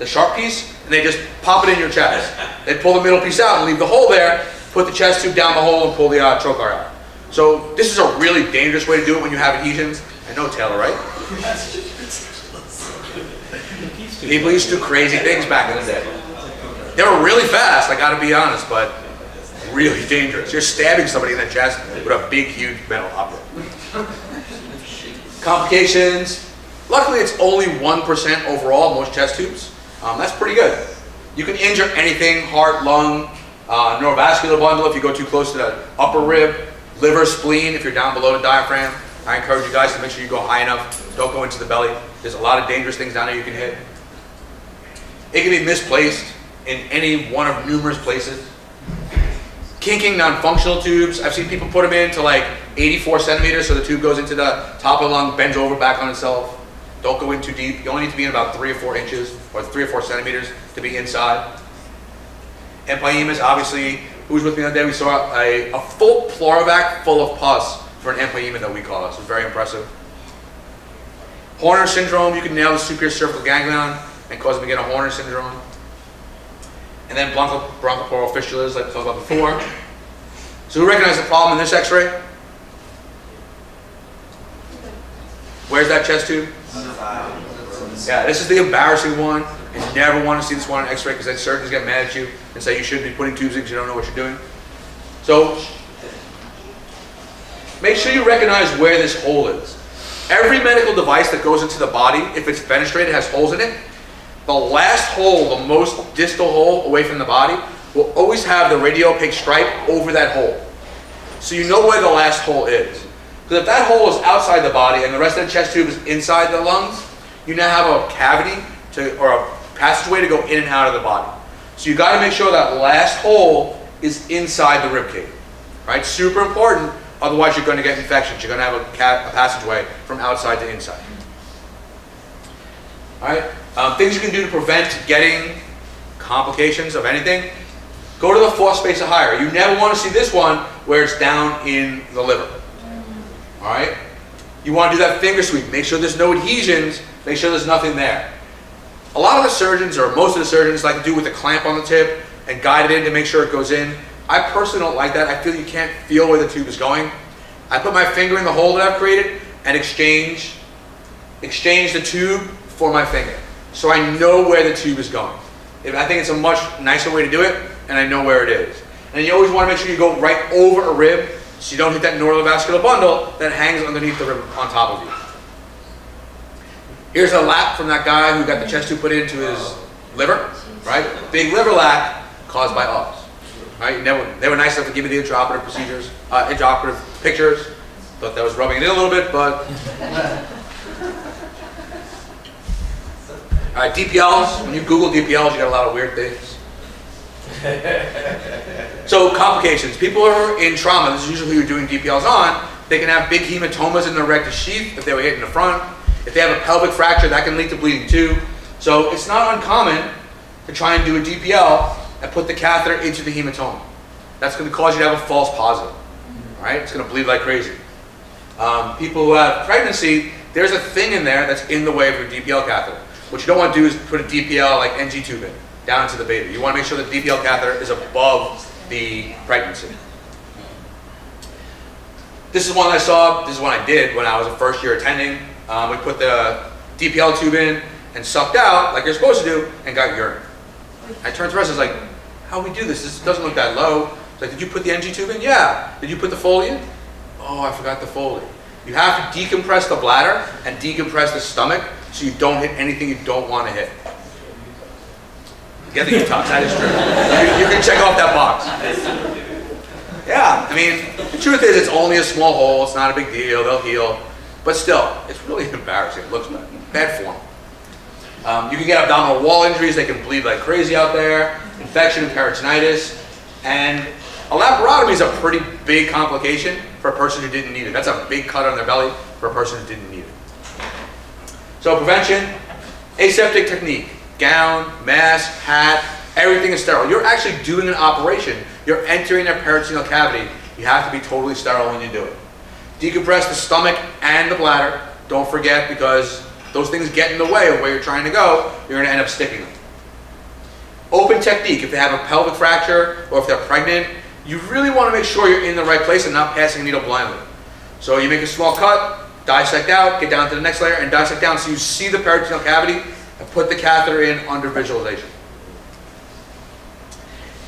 [SPEAKER 1] sharp piece, and they just pop it in your chest. They pull the middle piece out and leave the hole there, put the chest tube down the hole, and pull the trocar out. So this is a really dangerous way to do it when you have adhesions. I know, Taylor, right? People used to do crazy things back in the day. They were really fast, I gotta be honest, but really dangerous. You're stabbing somebody in the chest with a big, huge metal object. Complications. Luckily, it's only 1% overall, most chest tubes. That's pretty good. You can injure anything, heart, lung, neurovascular bundle if you go too close to the upper rib, liver, spleen if you're down below the diaphragm. I encourage you guys to make sure you go high enough. Don't go into the belly. There's a lot of dangerous things down there you can hit. It can be misplaced in any one of numerous places. Kinking non-functional tubes. I've seen people put them in to like 84 centimeters so the tube goes into the top of the lung, bends over back on itself. Don't go in too deep. You only need to be in about 3 or 4 inches or 3 or 4 centimeters to be inside. Empyemas, obviously, who was with me the other day? We saw a full pleurovac full of pus for an empyema that we call it. So it's very impressive. Horner syndrome, you can nail the superior cervical ganglion and cause them to get a Horner syndrome. And then bronchopleural fistulas, like we talked about before. So who recognized the problem in this x-ray? Where's that chest tube? Yeah, this is the embarrassing one. You never want to see this one on x-ray because then surgeons get mad at you and say you shouldn't be putting tubes in because you don't know what you're doing. So make sure you recognize where this hole is. Every medical device that goes into the body, if it's fenestrated, has holes in it. The last hole, the most distal hole away from the body, will always have the radiopaque stripe over that hole. So you know where the last hole is. Because if that hole is outside the body and the rest of the chest tube is inside the lungs, you now have a cavity or a passageway to go in and out of the body. So you got to make sure that last hole is inside the rib cage. Right? Super important, otherwise you're going to get infections. You're going to have a passageway from outside to inside. All right? Things you can do to prevent getting complications of anything. Go to the 4th space or higher. You never want to see this one where it's down in the liver. All right? You want to do that finger sweep. Make sure there's no adhesions. Make sure there's nothing there. A lot of the surgeons, or most of the surgeons, like to do with a clamp on the tip and guide it in to make sure it goes in. I personally don't like that. I feel you can't feel where the tube is going. I put my finger in the hole that I've created and exchange the tube for my finger. So I know where the tube is going. I think it's a much nicer way to do it, and I know where it is. And you always want to make sure you go right over a rib so you don't hit that neurovascular bundle that hangs underneath the rib on top of you. Here's a lap from that guy who got the chest tube put into his liver, right? Big liver lap caused by us. Right? They were nice enough to give me the intraoperative procedures, intraoperative pictures. Thought that was rubbing it in a little bit, but. All right, DPLs. When you Google DPLs, you got a lot of weird things. So complications. People who are in trauma, this is usually who you're doing DPLs on, they can have big hematomas in the rectus sheath if they were hit in the front. If they have a pelvic fracture, that can lead to bleeding too. So it's not uncommon to try and do a DPL and put the catheter into the hematoma. That's going to cause you to have a false positive. All right? It's going to bleed like crazy. People who have pregnancy, there's a thing in there that's in the way of your DPL catheter. What you don't want to do is put a DPL like NG tube in, down into the baby. You want to make sure that the DPL catheter is above the pregnancy. This is one I saw, this is one I did when I was a first year attending. We put the DPL tube in and sucked out like you're supposed to do and got urine. I turned to the rest, I was like, how do we do this? This doesn't look that low. It's like, did you put the NG tube in? Yeah. Did you put the Foley in? Oh, I forgot the Foley. You have to decompress the bladder and decompress the stomach so you don't hit anything you don't want to hit. Get the detox, that is true. You can check off that box. Yeah, I mean, the truth is it's only a small hole. It's not a big deal. They'll heal. But still, it's really embarrassing. It looks bad. Bad form. You can get abdominal wall injuries. They can bleed like crazy out there. Infection and peritonitis. And a laparotomy is a pretty big complication for a person who didn't need it. That's a big cut on their belly for a person who didn't need it. So prevention, aseptic technique. Gown, mask, hat, everything is sterile. You're actually doing an operation. You're entering their peritoneal cavity. You have to be totally sterile when you do it. Decompress the stomach and the bladder. Don't forget, because those things get in the way of where you're trying to go, you're going to end up sticking them. Open technique. If they have a pelvic fracture or if they're pregnant, you really want to make sure you're in the right place and not passing a needle blindly. So you make a small cut, dissect out, get down to the next layer, and dissect down so you see the peritoneal cavity and put the catheter in under visualization.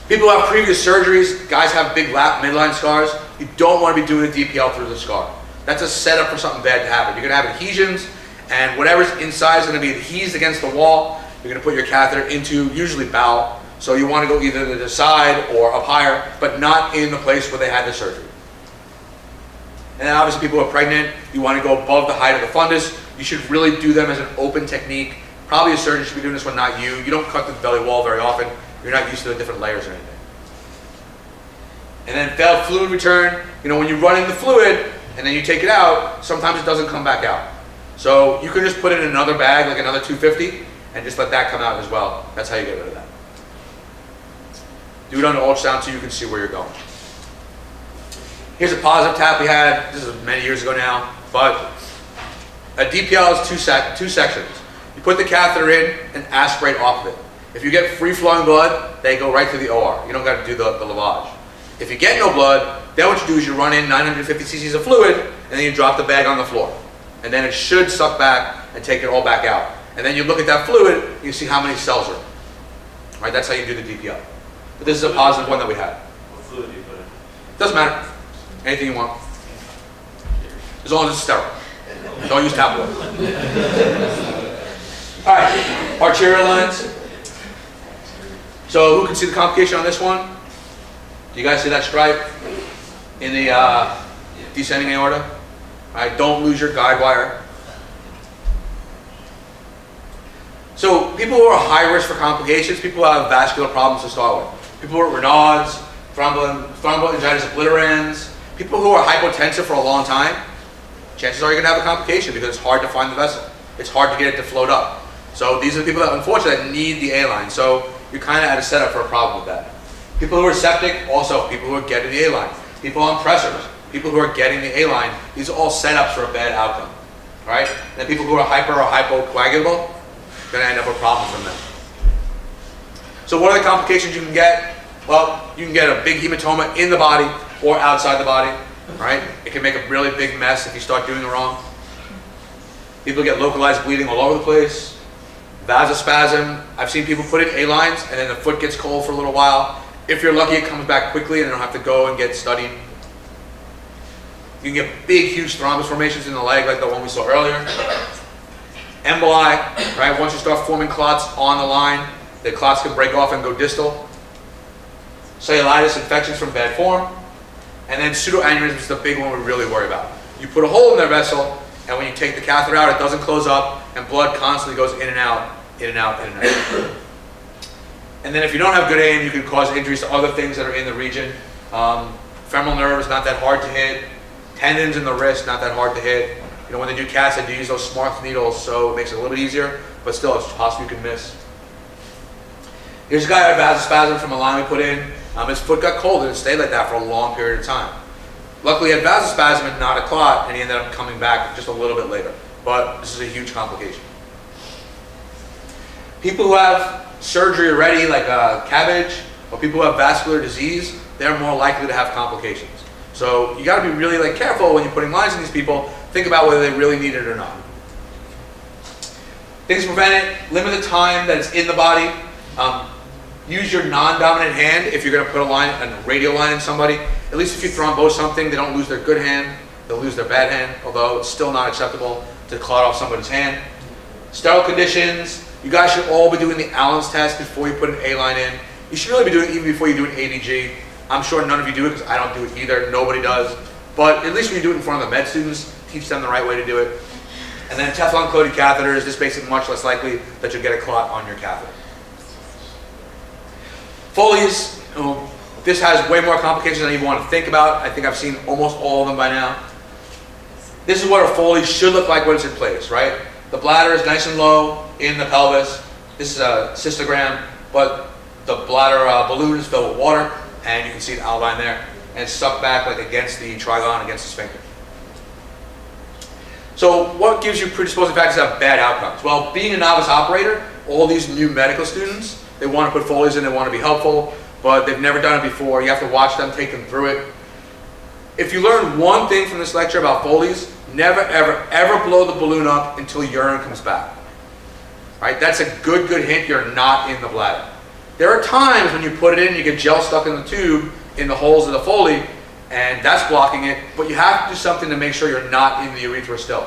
[SPEAKER 1] People who have previous surgeries, guys have big lap midline scars, you don't want to be doing a DPL through the scar. That's a setup for something bad to happen. You're going to have adhesions, and whatever's inside is going to be adhesed against the wall. You're going to put your catheter into usually bowel. So you want to go either to the side or up higher, but not in the place where they had the surgery. And then obviously people who are pregnant, you want to go above the height of the fundus. You should really do them as an open technique. Probably a surgeon should be doing this one, not you. You don't cut the belly wall very often. You're not used to the different layers or anything. And then failed fluid return. You know, when you run in the fluid and then you take it out, sometimes it doesn't come back out. So you can just put it in another bag, like another 250, and just let that come out as well. That's how you get rid of that. Do it on the ultrasound so you can see where you're going. Here's a positive tap we had. This is many years ago now, but a DPL is two sections. You put the catheter in and aspirate off of it. If you get free-flowing blood, they go right to the OR. You don't got to do the lavage. If you get no blood, then what you do is you run in 950 cc's of fluid, and then you drop the bag on the floor. And then it should suck back and take it all back out. And then you look at that fluid, you see how many cells are in. Right, that's how you do the DPL. But this is a positive one that we had.
[SPEAKER 6] What fluid do you put in?
[SPEAKER 1] Doesn't matter. Anything you want. As long as it's sterile. Don't use tap water. Alright, arterial lines. So who can see the complication on this one? Do you guys see that stripe in the descending aorta? Alright, don't lose your guide wire. So people who are high risk for complications, people who have vascular problems to start with. People who are Raynaud's, thromboangiitis obliterans, people who are hypotensive for a long time, chances are you're going to have a complication because it's hard to find the vessel. It's hard to get it to float up. So these are the people that unfortunately need the A-line. So you're kind of at a setup for a problem with that. People who are septic, also people who are getting the A-line. People on pressors, people who are getting the A-line, these are all setups for a bad outcome. Right? And then people who are hyper or hypocoagulable, going to end up with problems from them. So what are the complications you can get? Well, you can get a big hematoma in the body or outside the body, right? It can make a really big mess if you start doing it wrong. People get localized bleeding all over the place. Vasospasm. I've seen people put in A-lines and then the foot gets cold for a little while. If you're lucky, it comes back quickly and they don't have to go and get studied. You can get big, huge thrombus formations in the leg like the one we saw earlier. Emboli, right? Once you start forming clots on the line, the clots can break off and go distal. Cellulitis, infections from bad form. And then pseudoaneurysm is the big one we really worry about. You put a hole in their vessel, and when you take the catheter out, it doesn't close up, and blood constantly goes in and out, in and out, in and out. And then if you don't have good aim, you can cause injuries to other things that are in the region. Femoral nerve is not that hard to hit. Tendons in the wrist, not that hard to hit. You know, when they do casts, they do use those smart needles, so it makes it a little bit easier, but still, it's possible you can miss. Here's a guy who had vasospasm from a line we put in. His foot got cold and it stayed like that for a long period of time. Luckily, he had vasospasm and not a clot, and he ended up coming back just a little bit later. But this is a huge complication. People who have surgery already, like CABG, or people who have vascular disease, they're more likely to have complications. So you got to be really careful when you're putting lines in these people. Think about whether they really need it or not. Things to prevent it: limit the time that it's in the body. Use your non-dominant hand if you're going to put a radial line in somebody. At least if you thrombose something, they don't lose their good hand, they'll lose their bad hand, although it's still not acceptable to clot off somebody's hand. Sterile conditions, you guys should all be doing the Allen's test before you put an A-line in. You should really be doing it even before you do an ADG. I'm sure none of you do it because I don't do it either. Nobody does. But at least when you do it in front of the med students, teach them the right way to do it. And then Teflon coated catheters, this makes it much less likely that you'll get a clot on your catheter. Foley's, this has way more complications than I even want to think about. I think I've seen almost all of them by now. This is what a Foley should look like when it's in place, right? The bladder is nice and low in the pelvis. This is a cystogram, but the bladder balloon is filled with water, and you can see the outline there. And it's sucked back like against the trigon, against the sphincter. So what gives you predisposing factors to have bad outcomes? Well, being a novice operator, all these new medical students, they want to put Foleys in, they want to be helpful, but they've never done it before. You have to watch them, take them through it. If you learn one thing from this lecture about Foleys, never, ever, ever blow the balloon up until urine comes back. Right? That's a good hint you're not in the bladder. There are times when you put it in, you get gel stuck in the tube, in the holes of the Foley, and that's blocking it, but you have to do something to make sure you're not in the urethra still.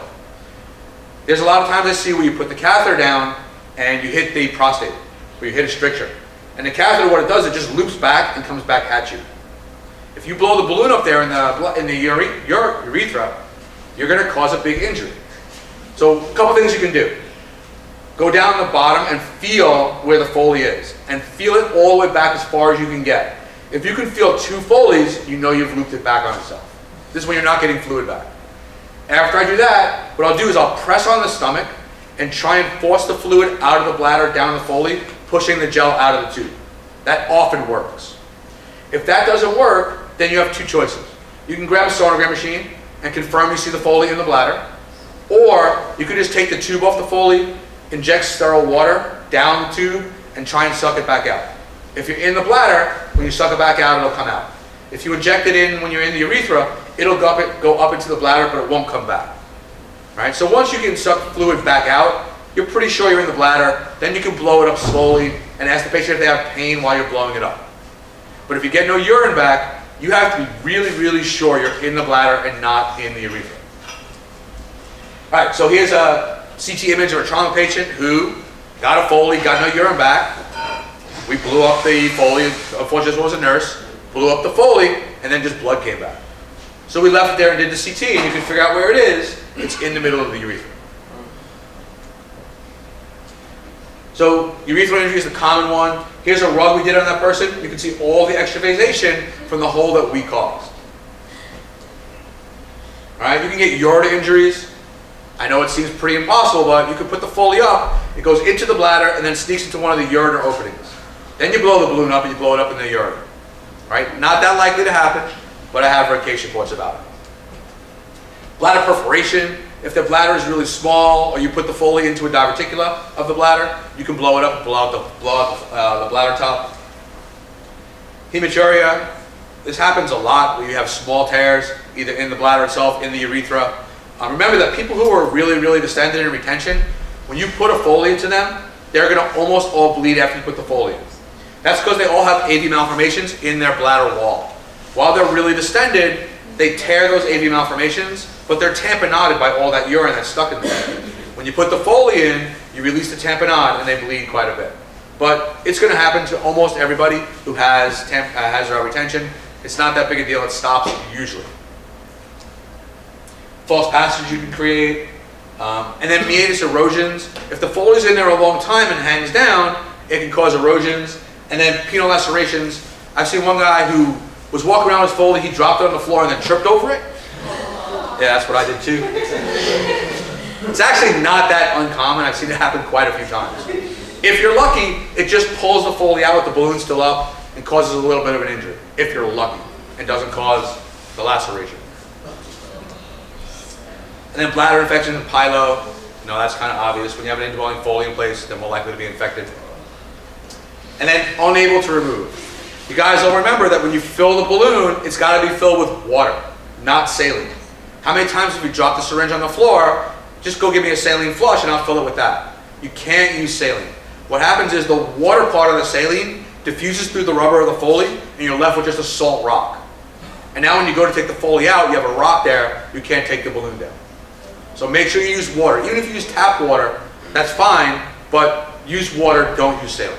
[SPEAKER 1] There's a lot of times I see where you put the catheter down and you hit the prostate, where you hit a stricture. And the catheter, what it does, it just loops back and comes back at you. If you blow the balloon up there in the urethra, you're going to cause a big injury. So a couple things you can do. Go down the bottom and feel where the Foley is, and feel it all the way back as far as you can get. If you can feel 2 Foleys, you know you've looped it back on itself. This is when you're not getting fluid back. After I do that, what I'll do is I'll press on the stomach and try and force the fluid out of the bladder down the Foley, pushing the gel out of the tube. That often works. If that doesn't work, then you have 2 choices. You can grab a sonogram machine and confirm you see the Foley in the bladder, or you can just take the tube off the Foley, inject sterile water down the tube, and try and suck it back out. If you're in the bladder, when you suck it back out, it'll come out. If you inject it in when you're in the urethra, it'll go up into the bladder, but it won't come back. Right? So once you can suck fluid back out, you're pretty sure you're in the bladder. Then you can blow it up slowly and ask the patient if they have pain while you're blowing it up. But if you get no urine back, you have to be really, really sure you're in the bladder and not in the urethra. All right, so here's a CT image of a trauma patient who got a Foley, got no urine back. We blew up the Foley, unfortunately this was a nurse, blew up the Foley, and then just blood came back. So we left it there and did the CT, and you can figure out where it is. It's in the middle of the urethra. So urethral injury is the common one. Here's a rug we did on that person. You can see all the extravasation from the hole that we caused. All right, you can get ureter injuries. I know it seems pretty impossible, but you can put the Foley up, it goes into the bladder, and then sneaks into one of the ureter openings. Then you blow the balloon up and you blow it up in the ureter. Right? Not that likely to happen, but I have heard case reports about it. Bladder perforation. If the bladder is really small, or you put the Foley into a diverticula of the bladder, you can blow it up, blow out the bladder top. Hematuria. This happens a lot where you have small tears, either in the bladder itself, in the urethra. Remember that people who are really, really distended in retention, when you put a Foley into them, they're going to almost all bleed after you put the Foley in. That's because they all have AV malformations in their bladder wall. While they're really distended, they tear those AV malformations, but they're tamponaded by all that urine that's stuck in them. When you put the Foley in, you release the tamponade and they bleed quite a bit. But it's going to happen to almost everybody who has retention. It's not that big a deal. It stops usually. False passage you can create. And then meatus erosions. If the Foley's in there a long time and hangs down, it can cause erosions. And then penile lacerations. I've seen one guy who was walking around with his Foley, he dropped it on the floor and then tripped over it. Yeah, that's what I did too. It's actually not that uncommon. I've seen it happen quite a few times. If you're lucky, it just pulls the Foley out with the balloon still up and causes a little bit of an injury. If you're lucky, and doesn't cause the laceration. And then bladder infection and pyelo. No, that's kind of obvious. When you have an indwelling Foley in place, they're more likely to be infected. And then unable to remove. You guys all remember that when you fill the balloon, it's got to be filled with water, not saline. How many times have you dropped the syringe on the floor? Just go give me a saline flush and I'll fill it with that. You can't use saline. What happens is the water part of the saline diffuses through the rubber of the Foley and you're left with just a salt rock. And now when you go to take the Foley out, you have a rock there, you can't take the balloon down. So make sure you use water. Even if you use tap water, that's fine, but use water, don't use saline.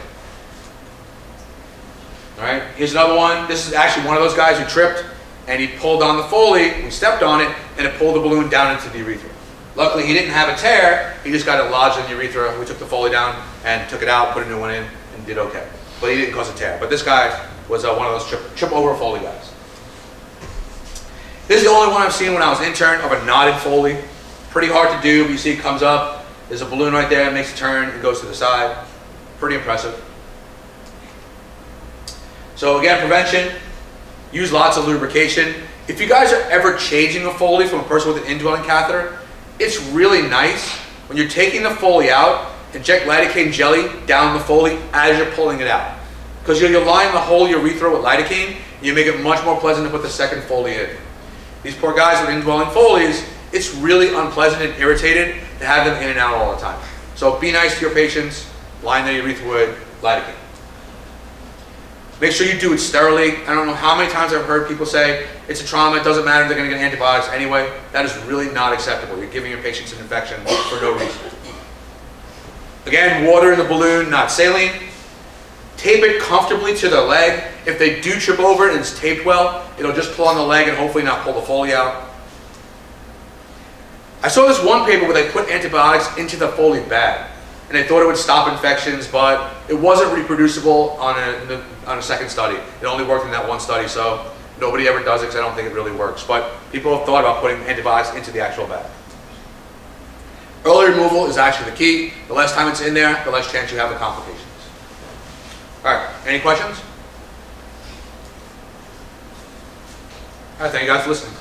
[SPEAKER 1] All right, here's another one. This is actually one of those guys who tripped and he pulled on the Foley, he stepped on it, and it pulled the balloon down into the urethra. Luckily, he didn't have a tear, he just got it lodged in the urethra. We took the Foley down and took it out, put a new one in, and did okay. But he didn't cause a tear. But this guy was one of those trip over Foley guys. This is the only one I've seen when I was intern of a knotted Foley. Pretty hard to do, but you see it comes up, there's a balloon right there, it makes a turn, it goes to the side. Pretty impressive. So again, prevention, use lots of lubrication. If you guys are ever changing a Foley from a person with an indwelling catheter, it's really nice when you're taking the Foley out, inject lidocaine jelly down the Foley as you're pulling it out. Because you're lining the whole urethra with lidocaine, you make it much more pleasant to put the second Foley in. These poor guys with indwelling Foleys, it's really unpleasant and irritated to have them in and out all the time. So be nice to your patients, line the urethra with lidocaine. Make sure you do it sterilely. I don't know how many times I've heard people say, it's a trauma, it doesn't matter, they're going to get antibiotics anyway. That is really not acceptable. You're giving your patients an infection for no reason. Again, water in the balloon, not saline. Tape it comfortably to their leg. If they do trip over it and it's taped well, it'll just pull on the leg and hopefully not pull the Foley out. I saw this one paper where they put antibiotics into the Foley bag. And they thought it would stop infections, but it wasn't reproducible on a second study. It only worked in that one study, so nobody ever does it because I don't think it really works. But people have thought about putting antibiotics into the actual bag. Early removal is actually the key. The less time it's in there, the less chance you have of complications. All right, any questions? All right, thank you guys for listening.